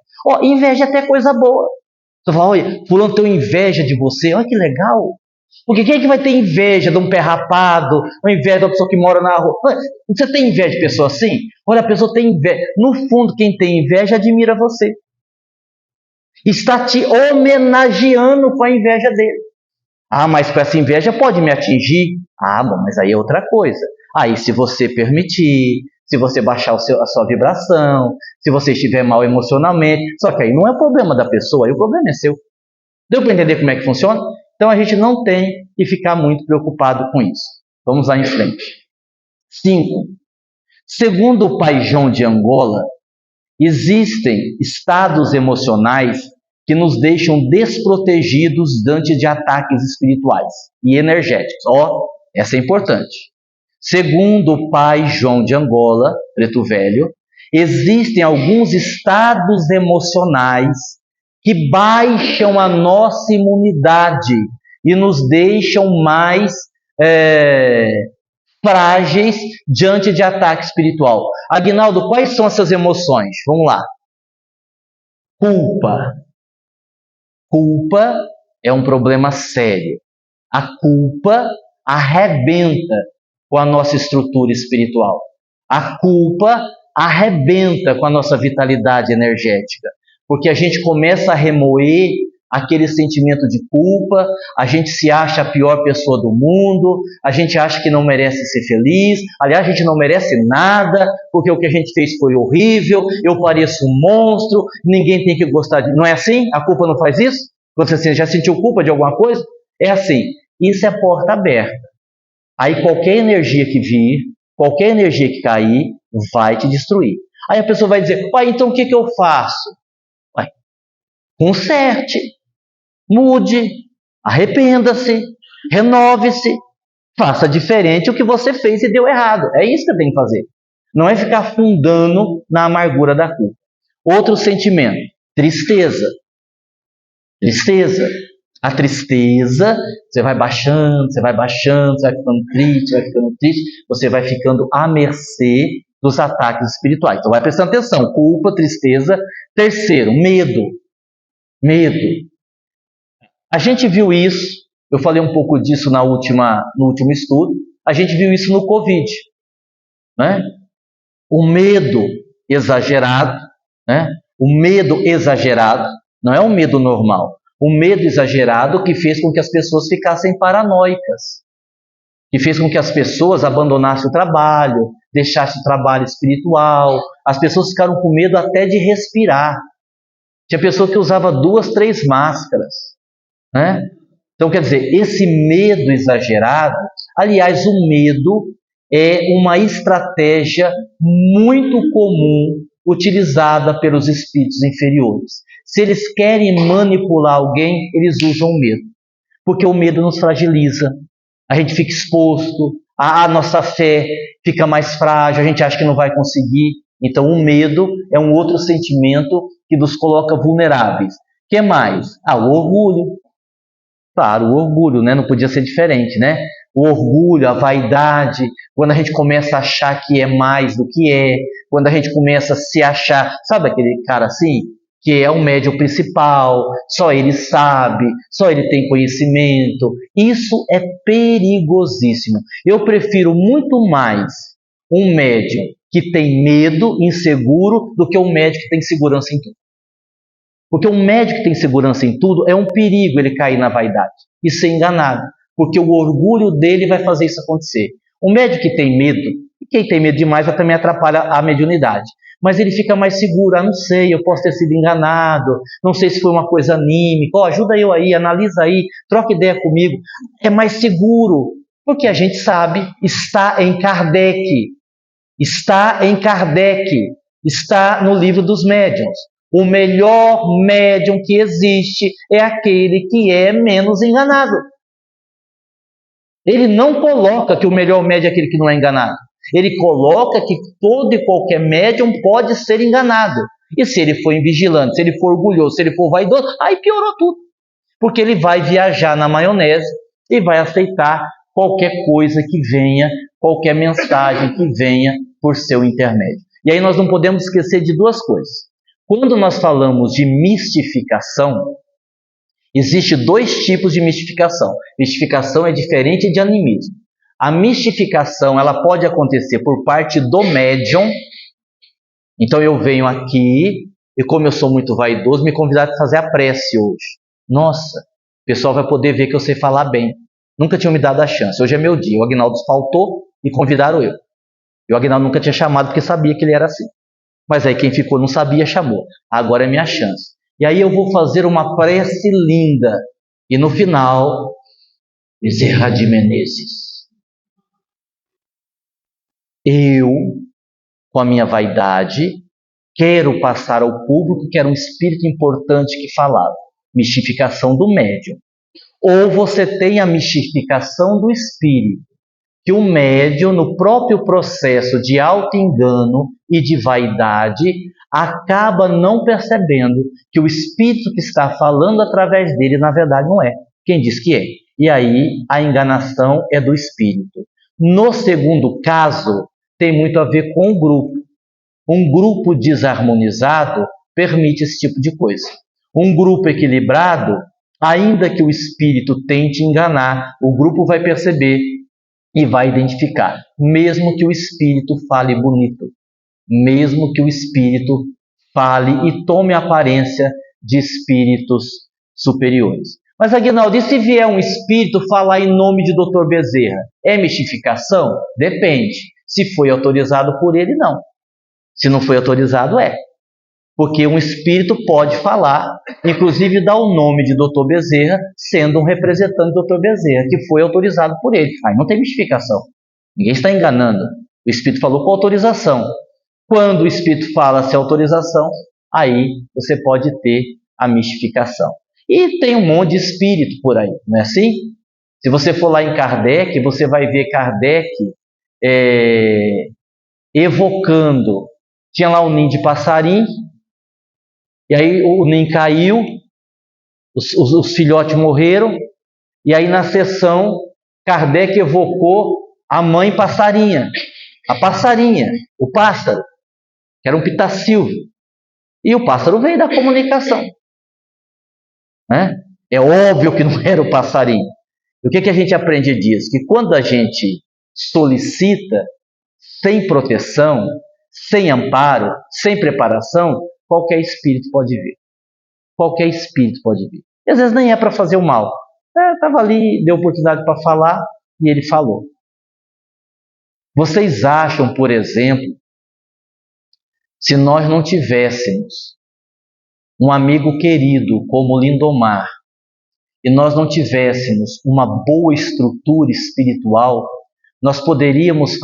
Inveja é até coisa boa. Você fala, olha, fulano tem inveja de você, olha que legal. Porque quem é que vai ter inveja de um pé rapado, ou inveja de uma pessoa que mora na rua? Você tem inveja de pessoa assim? Olha, a pessoa tem inveja. No fundo, quem tem inveja admira você. Está te homenageando com a inveja dele. Ah, mas com essa inveja pode me atingir? Ah, bom, mas aí é outra coisa. Aí se você permitir, se você baixar a sua vibração, se você estiver mal emocionalmente, só que aí não é o problema da pessoa, aí o problema é seu. Deu para entender como é que funciona? Então a gente não tem que ficar muito preocupado com isso. Vamos lá em frente. 5. Segundo o Pai João de Angola, existem estados emocionais que nos deixam desprotegidos diante de ataques espirituais e energéticos. Essa é importante. Segundo o Pai João de Angola, Preto Velho, existem alguns estados emocionais que baixam a nossa imunidade e nos deixam mais frágeis diante de ataque espiritual. Aguinaldo, quais são essas emoções? Vamos lá. Culpa. Culpa é um problema sério. A culpa arrebenta com a nossa estrutura espiritual. A culpa arrebenta com a nossa vitalidade energética. Porque a gente começa a remoer aquele sentimento de culpa, a gente se acha a pior pessoa do mundo, a gente acha que não merece ser feliz, aliás, a gente não merece nada, porque o que a gente fez foi horrível, eu pareço um monstro, ninguém tem que gostar de... Não é assim? A culpa não faz isso? Você já sentiu culpa de alguma coisa? É assim, isso é porta aberta. Aí qualquer energia que vir, qualquer energia que cair, vai te destruir. Aí a pessoa vai dizer, então o que eu faço? Conserte, mude, arrependa-se, renove-se, faça diferente o que você fez e deu errado. É isso que tem que fazer. Não é ficar afundando na amargura da culpa. Outro sentimento, tristeza. Tristeza. A tristeza, você vai baixando, você vai ficando triste, você vai ficando à mercê dos ataques espirituais. Então vai prestando atenção, culpa, tristeza. Terceiro, medo. Medo. A gente viu isso, eu falei um pouco disso no último estudo, a gente viu isso no Covid. Né? O medo exagerado, né? O medo exagerado, não é um medo normal, o medo exagerado que fez com que as pessoas ficassem paranoicas, que fez com que as pessoas abandonassem o trabalho, deixassem o trabalho espiritual, as pessoas ficaram com medo até de respirar. Tinha pessoa que usava 2, 3 máscaras. Né? Então, quer dizer, esse medo exagerado, aliás, o medo é uma estratégia muito comum utilizada pelos espíritos inferiores. Se eles querem manipular alguém, eles usam o medo, porque o medo nos fragiliza, a gente fica exposto, a nossa fé fica mais frágil, a gente acha que não vai conseguir. Então, o medo é um outro sentimento que nos coloca vulneráveis, Que mais? O orgulho. Claro, o orgulho, né? Não podia ser diferente, né? O orgulho, a vaidade, quando a gente começa a achar que é mais do que é, quando a gente começa a se achar, sabe aquele cara assim, que é o médium principal, só ele sabe, só ele tem conhecimento. Isso é perigosíssimo. Eu prefiro muito mais um médium que tem medo, inseguro, do que um médium que tem segurança em tudo. Porque um médico que tem segurança em tudo é um perigo ele cair na vaidade e ser enganado, porque o orgulho dele vai fazer isso acontecer. Um médico que tem medo, e quem tem medo demais vai também atrapalhar a mediunidade, mas ele fica mais seguro, não sei, eu posso ter sido enganado, não sei se foi uma coisa anímica, ajuda eu aí, analisa aí, troca ideia comigo, é mais seguro, porque a gente sabe, está em Kardec, está no livro dos médiuns. O melhor médium que existe é aquele que é menos enganado. Ele não coloca que o melhor médium é aquele que não é enganado. Ele coloca que todo e qualquer médium pode ser enganado. E se ele for invigilante, se ele for orgulhoso, se ele for vaidoso, aí piorou tudo. Porque ele vai viajar na maionese e vai aceitar qualquer coisa que venha, qualquer mensagem que venha por seu intermédio. E aí nós não podemos esquecer de duas coisas. Quando nós falamos de mistificação, existem dois tipos de mistificação. Mistificação é diferente de animismo. A mistificação ela pode acontecer por parte do médium. Então eu venho aqui e como eu sou muito vaidoso, me convidaram a fazer a prece hoje. Nossa, o pessoal vai poder ver que eu sei falar bem. Nunca tinham me dado a chance. Hoje é meu dia. O Aguinaldo faltou e convidaram eu. E o Aguinaldo nunca tinha chamado porque sabia que ele era assim. Mas aí quem ficou não sabia, chamou. Agora é minha chance. E aí eu vou fazer uma prece linda. E no final, Bezerra de Menezes. Eu, com a minha vaidade, quero passar ao público que era um espírito importante que falava. Mistificação do médium. Ou você tem a mistificação do espírito. Que o médium, no próprio processo de auto-engano e de vaidade, acaba não percebendo que o espírito que está falando através dele, na verdade, não é quem diz que é. E aí, a enganação é do espírito. No segundo caso, tem muito a ver com o grupo. Um grupo desarmonizado permite esse tipo de coisa. Um grupo equilibrado, ainda que o espírito tente enganar, o grupo vai perceber e vai identificar, mesmo que o espírito fale bonito, mesmo que o espírito fale e tome a aparência de espíritos superiores. Mas, Aguinaldo, e se vier um espírito falar em nome de Dr. Bezerra? É mistificação? Depende. Se foi autorizado por ele, não. Se não foi autorizado, é. Porque um espírito pode falar, inclusive dar o nome de Dr. Bezerra, sendo um representante do Dr. Bezerra, que foi autorizado por ele. Aí não tem mistificação. Ninguém está enganando. O espírito falou com autorização. Quando o espírito fala sem autorização, aí você pode ter a mistificação. E tem um monte de espírito por aí, não é assim? Se você for lá em Kardec, você vai ver Kardec evocando. Tinha lá um ninho de passarinho, e aí o ninho caiu, os filhotes morreram, e aí na sessão Kardec evocou a mãe passarinha, a passarinha, o pássaro, que era um pitacilvo. E o pássaro veio da comunicação. Né? É óbvio que não era o passarinho. E o que a gente aprende disso? Que quando a gente solicita sem proteção, sem amparo, sem preparação, qualquer espírito pode vir. Qualquer espírito pode vir. E às vezes nem é para fazer o mal. Estava ali, deu oportunidade para falar e ele falou. Vocês acham, por exemplo, se nós não tivéssemos um amigo querido como Lindomar e nós não tivéssemos uma boa estrutura espiritual, nós poderíamos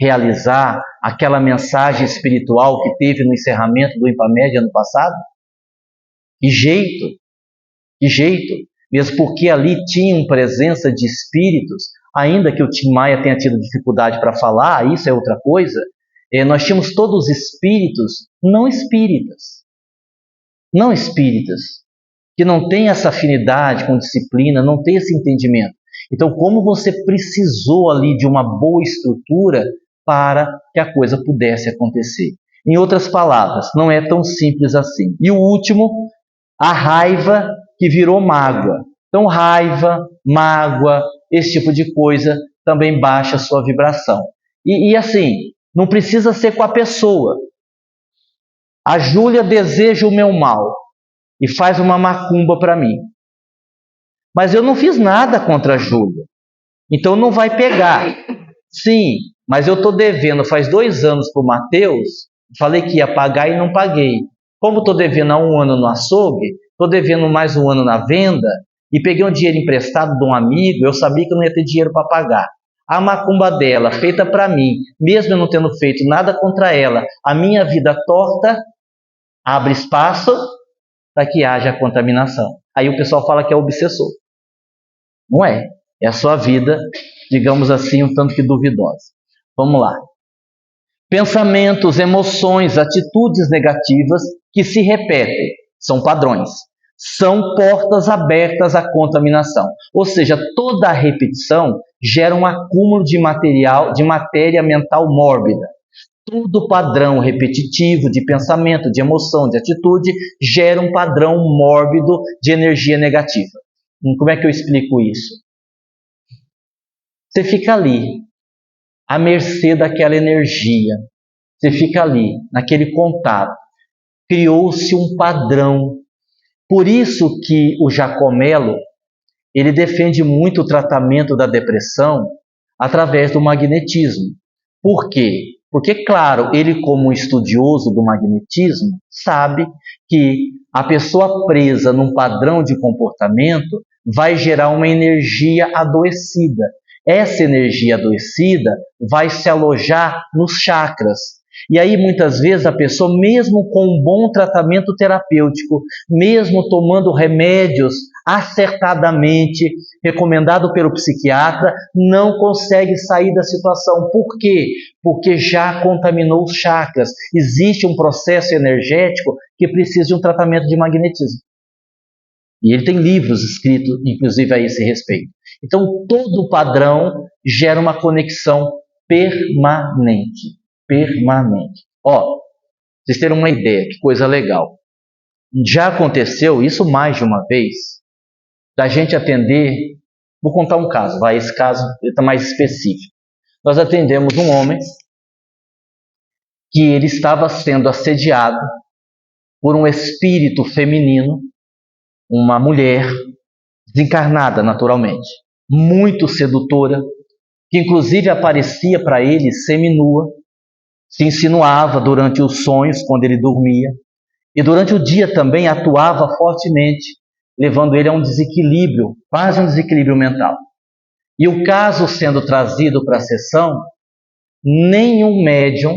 realizar aquela mensagem espiritual que teve no encerramento do IMPAMED ano passado? Que jeito! Que jeito! Mesmo porque ali tinham presença de espíritos, ainda que o Tim Maia tenha tido dificuldade para falar, isso é outra coisa, nós tínhamos todos espíritos não espíritas. não espíritas, que não têm essa afinidade com disciplina, não têm esse entendimento. Então, como você precisou ali de uma boa estrutura para que a coisa pudesse acontecer? Em outras palavras, não é tão simples assim. E o último, a raiva que virou mágoa. Então, raiva, mágoa, esse tipo de coisa também baixa a sua vibração. E assim, não precisa ser com a pessoa. A Júlia deseja o meu mal e faz uma macumba para mim. Mas eu não fiz nada contra a Júlia. Então não vai pegar. Sim, mas eu estou devendo faz 2 anos para o Matheus. Falei que ia pagar e não paguei. Como estou devendo há 1 ano no açougue, estou devendo mais 1 ano na venda e peguei um dinheiro emprestado de um amigo, eu sabia que eu não ia ter dinheiro para pagar. A macumba dela, feita para mim, mesmo eu não tendo feito nada contra ela, a minha vida torta, abre espaço para que haja contaminação. Aí o pessoal fala que é obsessor. Não é. É a sua vida, digamos assim, um tanto que duvidosa. Vamos lá. Pensamentos, emoções, atitudes negativas que se repetem. São padrões. São portas abertas à contaminação. Ou seja, toda a repetição gera um acúmulo de material, de matéria mental mórbida. Todo padrão repetitivo de pensamento, de emoção, de atitude, gera um padrão mórbido de energia negativa. Como é que eu explico isso? Você fica ali, à mercê daquela energia. Você fica ali, naquele contato. Criou-se um padrão. Por isso que o Giacomello, ele defende muito o tratamento da depressão através do magnetismo. Por quê? Porque, claro, ele como estudioso do magnetismo, sabe que a pessoa presa num padrão de comportamento vai gerar uma energia adoecida. Essa energia adoecida vai se alojar nos chakras. E aí, muitas vezes, a pessoa, mesmo com um bom tratamento terapêutico, mesmo tomando remédios acertadamente, recomendado pelo psiquiatra, não consegue sair da situação. Por quê? Porque já contaminou os chakras. Existe um processo energético que precisa de um tratamento de magnetismo. E ele tem livros escritos, inclusive, a esse respeito. Então, todo padrão gera uma conexão permanente. Permanente. Ó, vocês terem uma ideia, que coisa legal. Já aconteceu isso mais de uma vez, da gente atender. Vou contar um caso, vai, esse caso está mais específico. Nós atendemos um homem que ele estava sendo assediado por um espírito feminino, uma mulher desencarnada naturalmente, muito sedutora, que inclusive aparecia para ele seminua, se insinuava durante os sonhos quando ele dormia e durante o dia também atuava fortemente, levando ele a um desequilíbrio, quase um desequilíbrio mental. E o caso sendo trazido para a sessão, nenhum médium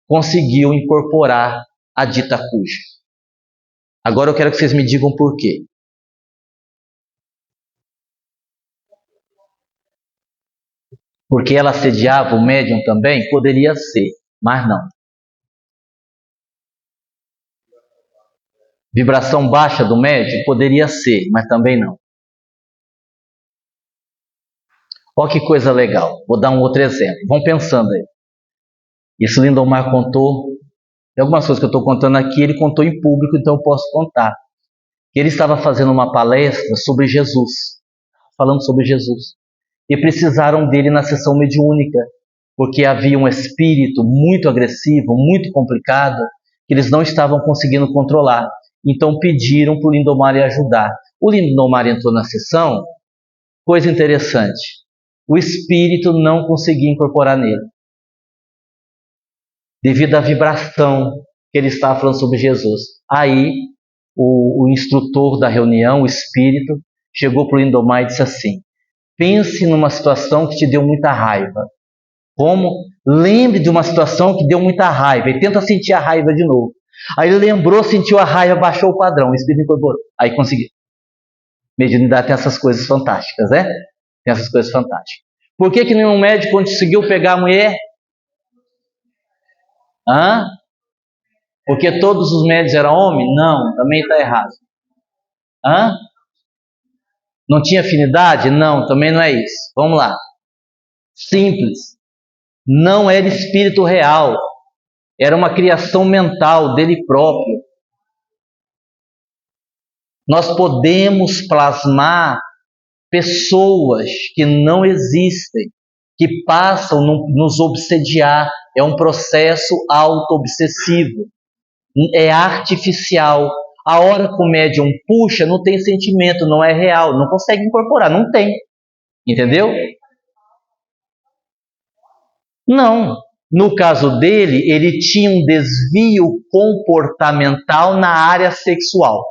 conseguiu incorporar a dita cuja. Agora eu quero que vocês me digam por quê. Porque ela assediava o médium também? Poderia ser, mas não. Vibração baixa do médium? Poderia ser, mas também não. Olha que coisa legal. Vou dar um outro exemplo. Vão pensando aí. Isso Lindomar contou. Tem algumas coisas que eu estou contando aqui, ele contou em público, então eu posso contar. Ele estava fazendo uma palestra sobre Jesus, falando sobre Jesus. E precisaram dele na sessão mediúnica, porque havia um espírito muito agressivo, muito complicado, que eles não estavam conseguindo controlar. Então pediram para o Lindomar ajudar. O Lindomar entrou na sessão, coisa interessante, o espírito não conseguia incorporar nele, devido à vibração que ele estava falando sobre Jesus. Aí o instrutor da reunião, o espírito, chegou para o Lindomar e disse assim: pense numa situação que te deu muita raiva. Como? Lembre de uma situação que deu muita raiva e tenta sentir a raiva de novo. Aí ele lembrou, sentiu a raiva, baixou o padrão, o espírito incorporou. Aí conseguiu. Mediunidade tem essas coisas fantásticas, né? Tem essas coisas fantásticas. Por que nenhum médico conseguiu pegar a mulher? Hã? Porque todos os médios eram homens? Não, também está errado. Hã? Não tinha afinidade? Não, também não é isso. Vamos lá. Simples. Não era espírito real. Era uma criação mental dele próprio. Nós podemos plasmar pessoas que não existem, que passam nos obsediar. É um processo auto-obsessivo. É artificial. A hora que o médium puxa, não tem sentimento, não é real, não consegue incorporar, não tem. Entendeu? Não. No caso dele, ele tinha um desvio comportamental na área sexual.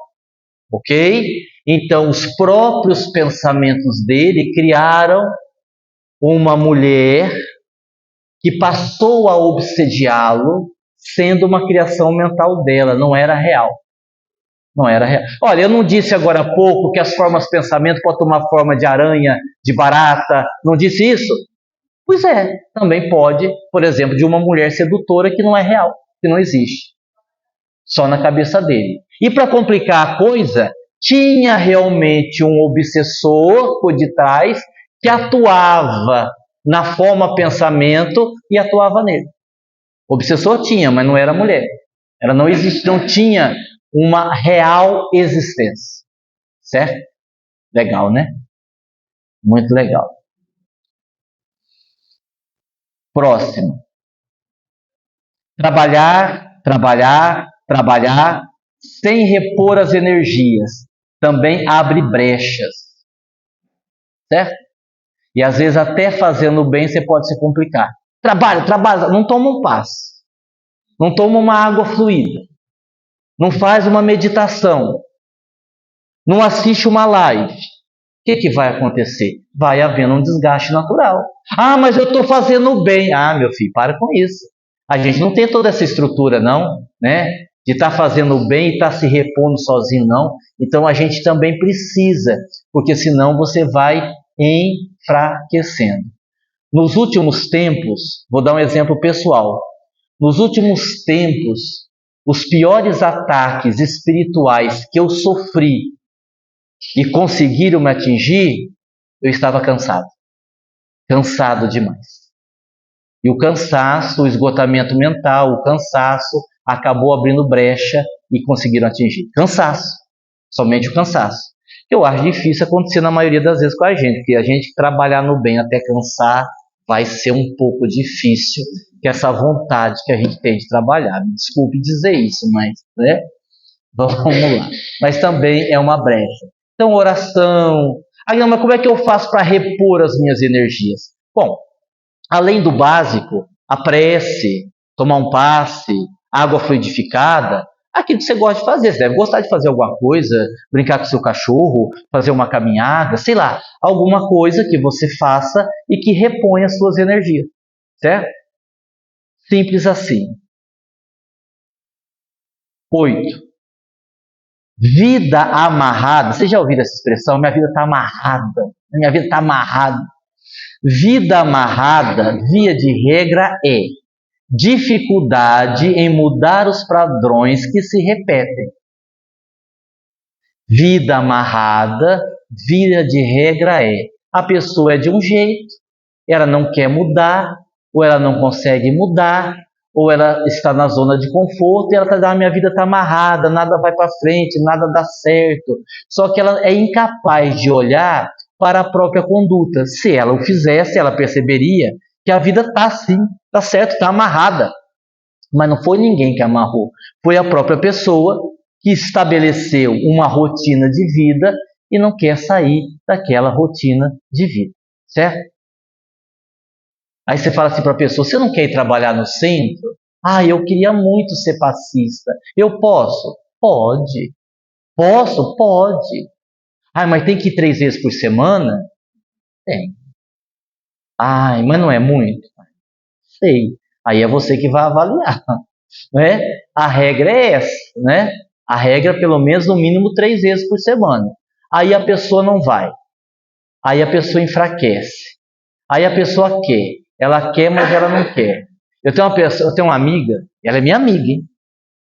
Ok? Então, os próprios pensamentos dele criaram uma mulher que passou a obsediá-lo, sendo uma criação mental dela, não era real. Não era real. Olha, eu não disse agora há pouco que as formas de pensamento podem tomar forma de aranha, de barata, não disse isso? Pois é, também pode, por exemplo, de uma mulher sedutora que não é real, que não existe. Só na cabeça dele. E para complicar a coisa, tinha realmente um obsessor por detrás que atuava na forma pensamento e atuava nele. O obsessor tinha, mas não era mulher. Ela não existe, não tinha uma real existência. Certo? Legal, né? Muito legal. Próximo. Trabalhar, trabalhar, trabalhar, sem repor as energias. Também abre brechas. Certo? E às vezes até fazendo bem você pode se complicar. Trabalho, trabalho, não toma um passe. Não toma uma água fluida. Não faz uma meditação. Não assiste uma live. O que vai acontecer? Vai havendo um desgaste natural. Ah, mas eu estou fazendo bem. Ah, meu filho, para com isso. A gente não tem toda essa estrutura, não, né? De estar fazendo bem e estar se repondo sozinho, não. Então a gente também precisa, porque senão você vai enfraquecendo. Nos últimos tempos, vou dar um exemplo pessoal. Nos últimos tempos, os piores ataques espirituais que eu sofri e conseguiram me atingir, eu estava cansado. Cansado demais. E o cansaço, o esgotamento mental, o cansaço, acabou abrindo brecha e conseguiram atingir. Cansaço. Somente o cansaço. Eu acho difícil acontecer na maioria das vezes com a gente, porque a gente trabalhar no bem até cansar vai ser um pouco difícil, que essa vontade que a gente tem de trabalhar. Me desculpe dizer isso, mas, né? Vamos lá. Mas também é uma brecha. Então, oração. Ah, não, mas como é que eu faço para repor as minhas energias? Bom, além do básico, a prece, tomar um passe, água fluidificada, aquilo que você gosta de fazer. Você deve gostar de fazer alguma coisa, brincar com seu cachorro, fazer uma caminhada, sei lá, alguma coisa que você faça e que reponha as suas energias. Certo? Simples assim. 8. Vida amarrada. Vocês já ouviram essa expressão? Minha vida está amarrada. Minha vida está amarrada. Vida amarrada, via de regra, é dificuldade em mudar os padrões que se repetem. Vida amarrada, via de regra, é a pessoa é de um jeito, ela não quer mudar, ou ela não consegue mudar, ou ela está na zona de conforto e ela está dizendo, minha vida está amarrada, nada vai para frente, nada dá certo. Só que ela é incapaz de olhar para a própria conduta. Se ela o fizesse, ela perceberia que a vida está assim, está certo, está amarrada. Mas não foi ninguém que amarrou, foi a própria pessoa que estabeleceu uma rotina de vida e não quer sair daquela rotina de vida, certo? Aí você fala assim para a pessoa, você não quer ir trabalhar no centro? Ah, eu queria muito ser passista. Eu posso? Pode. Posso? Pode. Ah, mas tem que ir 3 vezes por semana? Tem. Ah, mas não é muito? Sei. Aí é você que vai avaliar. Né? A regra é essa, né? A regra é pelo menos no mínimo 3 vezes por semana. Aí a pessoa não vai. Aí a pessoa enfraquece. Aí a pessoa quer. Ela quer, mas ela não quer. Eu tenho uma amiga, ela é minha amiga, hein?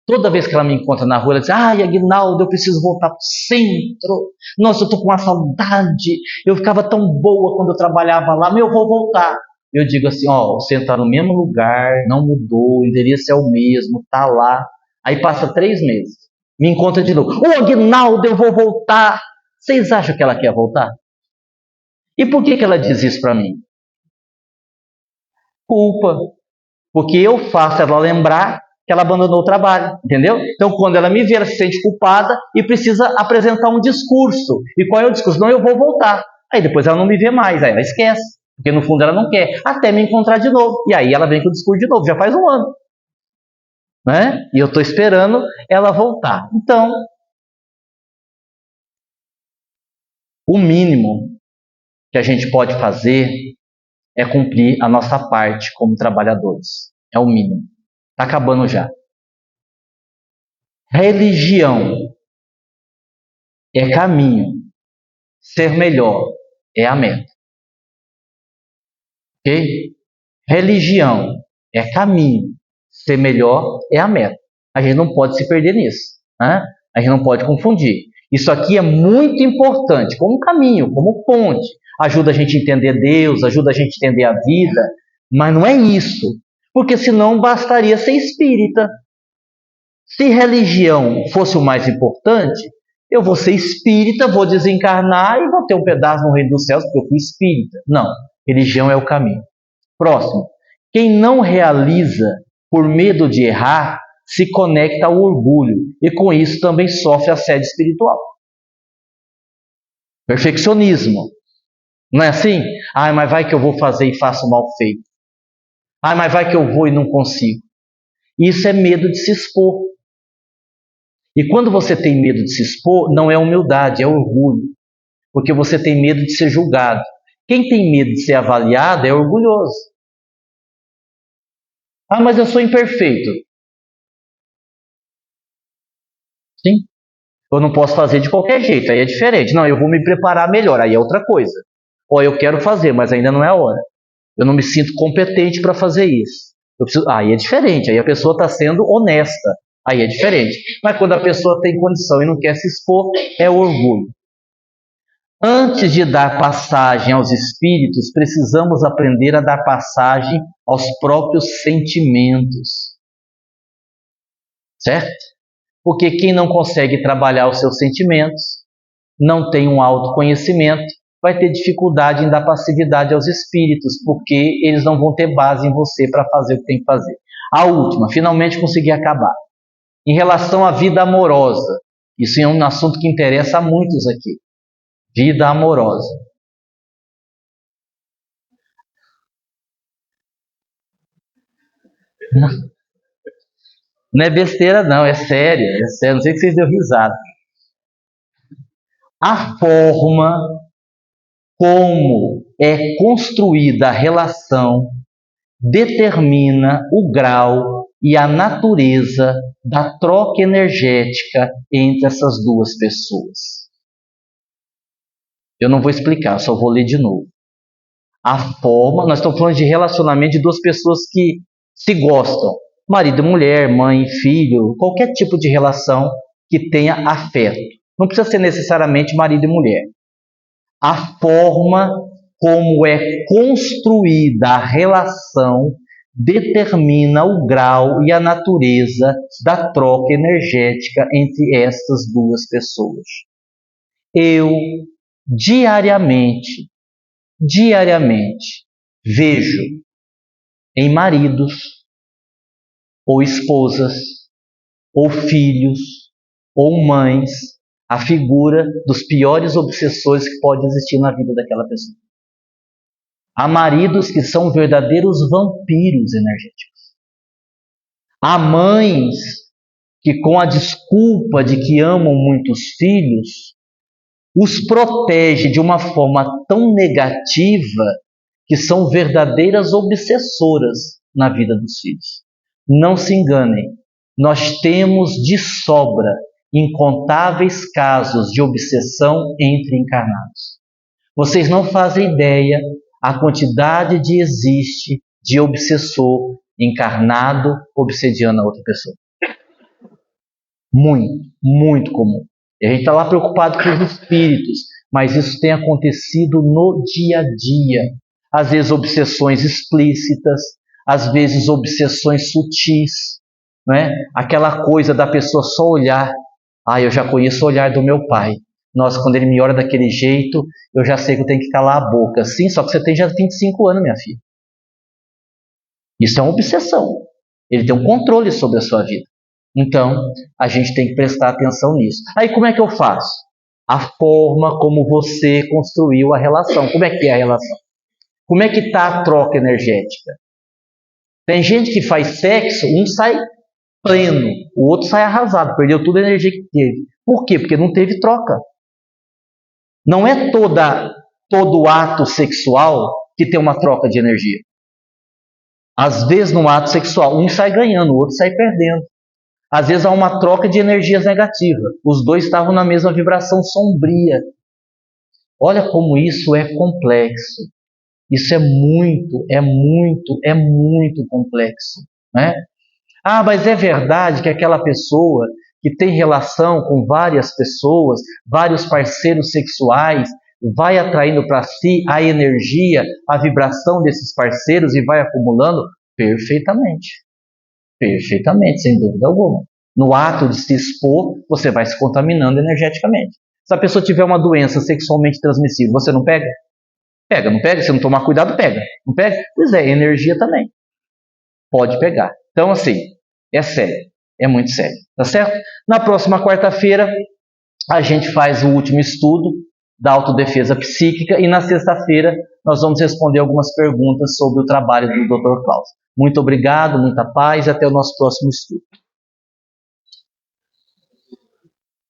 Toda vez que ela me encontra na rua, ela diz: ai, Aguinaldo, eu preciso voltar para o centro. Nossa, eu estou com uma saudade. Eu ficava tão boa quando eu trabalhava lá, mas eu vou voltar. Eu digo assim: ó, o centro está no mesmo lugar, não mudou, o endereço é o mesmo, está lá. Aí passa 3 meses, me encontra de novo: ô, Aguinaldo, eu vou voltar. Vocês acham que ela quer voltar? E por que ela diz isso para mim? Culpa. Porque eu faço ela lembrar que ela abandonou o trabalho, entendeu? Então, quando ela me vê, ela se sente culpada e precisa apresentar um discurso. E qual é o discurso? Não, eu vou voltar. Aí depois ela não me vê mais, aí ela esquece. Porque no fundo ela não quer, até me encontrar de novo. E aí ela vem com o discurso de novo, já faz 1 ano. Né? E eu estou esperando ela voltar. Então, o mínimo que a gente pode fazer é cumprir a nossa parte como trabalhadores. É o mínimo. Está acabando já. Religião é caminho. Ser melhor é a meta. Ok? Religião é caminho. Ser melhor é a meta. A gente não pode se perder nisso. Né? A gente não pode confundir. Isso aqui é muito importante, como caminho, como ponte. Ajuda a gente a entender Deus, ajuda a gente a entender a vida, mas não é isso. Porque senão bastaria ser espírita. Se religião fosse o mais importante, eu vou ser espírita, vou desencarnar e vou ter um pedaço no reino dos céus porque eu fui espírita. Não, religião é o caminho. Próximo. Quem não realiza por medo de errar, se conecta ao orgulho e com isso também sofre assédio espiritual. Perfeccionismo. Não é assim? Ah, mas vai que eu vou fazer e faço mal feito. Ah, mas vai que eu vou e não consigo. Isso é medo de se expor. E quando você tem medo de se expor, não é humildade, é orgulho. Porque você tem medo de ser julgado. Quem tem medo de ser avaliado é orgulhoso. Ah, mas eu sou imperfeito. Sim. Eu não posso fazer de qualquer jeito, aí é diferente. Não, eu vou me preparar melhor, aí é outra coisa. Ou eu quero fazer, mas ainda não é a hora. Eu não me sinto competente para fazer isso. Aí é diferente, aí a pessoa está sendo honesta. Aí é diferente. Mas quando a pessoa tem condição e não quer se expor, é orgulho. Antes de dar passagem aos espíritos, precisamos aprender a dar passagem aos próprios sentimentos. Certo? Porque quem não consegue trabalhar os seus sentimentos, não tem um autoconhecimento, vai ter dificuldade em dar passividade aos espíritos, porque eles não vão ter base em você para fazer o que tem que fazer. A última, finalmente consegui acabar. Em relação à vida amorosa, isso é um assunto que interessa a muitos aqui. Vida amorosa. Não é besteira não, é sério, não sei que vocês deu risada. A forma como é construída a relação determina o grau e a natureza da troca energética entre essas duas pessoas. Eu não vou explicar, só vou ler de novo. A forma, nós estamos falando de relacionamento de duas pessoas que se gostam. Marido e mulher, mãe e filho, qualquer tipo de relação que tenha afeto. Não precisa ser necessariamente marido e mulher. A forma como é construída a relação determina o grau e a natureza da troca energética entre estas duas pessoas. Eu, diariamente, vejo em maridos, ou esposas, ou filhos, ou mães, a figura dos piores obsessores que pode existir na vida daquela pessoa. Há maridos que são verdadeiros vampiros energéticos. Há mães que, com a desculpa de que amam muitos filhos, os protege de uma forma tão negativa que são verdadeiras obsessoras na vida dos filhos. Não se enganem, nós temos de sobra incontáveis casos de obsessão entre encarnados. Vocês não fazem ideia a quantidade de existe de obsessor encarnado obsediando a outra pessoa. Muito comum. E a gente está lá preocupado com os espíritos, mas isso tem acontecido no dia a dia. Às vezes obsessões explícitas, às vezes obsessões sutis, não é? Aquela coisa da pessoa só olhar. Ah, eu já conheço o olhar do meu pai. Nossa, quando ele me olha daquele jeito, eu já sei que eu tenho que calar a boca. Sim, só que você tem já 25 anos, minha filha. Isso é uma obsessão. Ele tem um controle sobre a sua vida. Então, a gente tem que prestar atenção nisso. Aí, como é que eu faço? A forma como você construiu a relação. Como é que é a relação? Como é que está a troca energética? Tem gente que faz sexo, um sai pleno, o outro sai arrasado, perdeu toda a energia que teve. Por quê? Porque não teve troca. Não é todo ato sexual que tem uma troca de energia. Às vezes, no ato sexual, um sai ganhando, o outro sai perdendo. Às vezes há uma troca de energias negativas. Os dois estavam na mesma vibração sombria. Olha como isso é complexo. Isso é muito complexo, né? Ah, mas é verdade que aquela pessoa que tem relação com várias pessoas, vários parceiros sexuais, vai atraindo para si a energia, a vibração desses parceiros e vai acumulando? Perfeitamente. Perfeitamente, sem dúvida alguma. No ato de se expor, você vai se contaminando energeticamente. Se a pessoa tiver uma doença sexualmente transmissível, você não pega? Pega, não pega? Se não tomar cuidado, pega. Não pega? Pois é, energia também. Pode pegar. Então, assim, é sério. É muito sério. Tá certo? Na próxima quarta-feira, a gente faz o último estudo da autodefesa psíquica e na sexta-feira nós vamos responder algumas perguntas sobre o trabalho do Dr. Klaus. Muito obrigado, muita paz e até o nosso próximo estudo.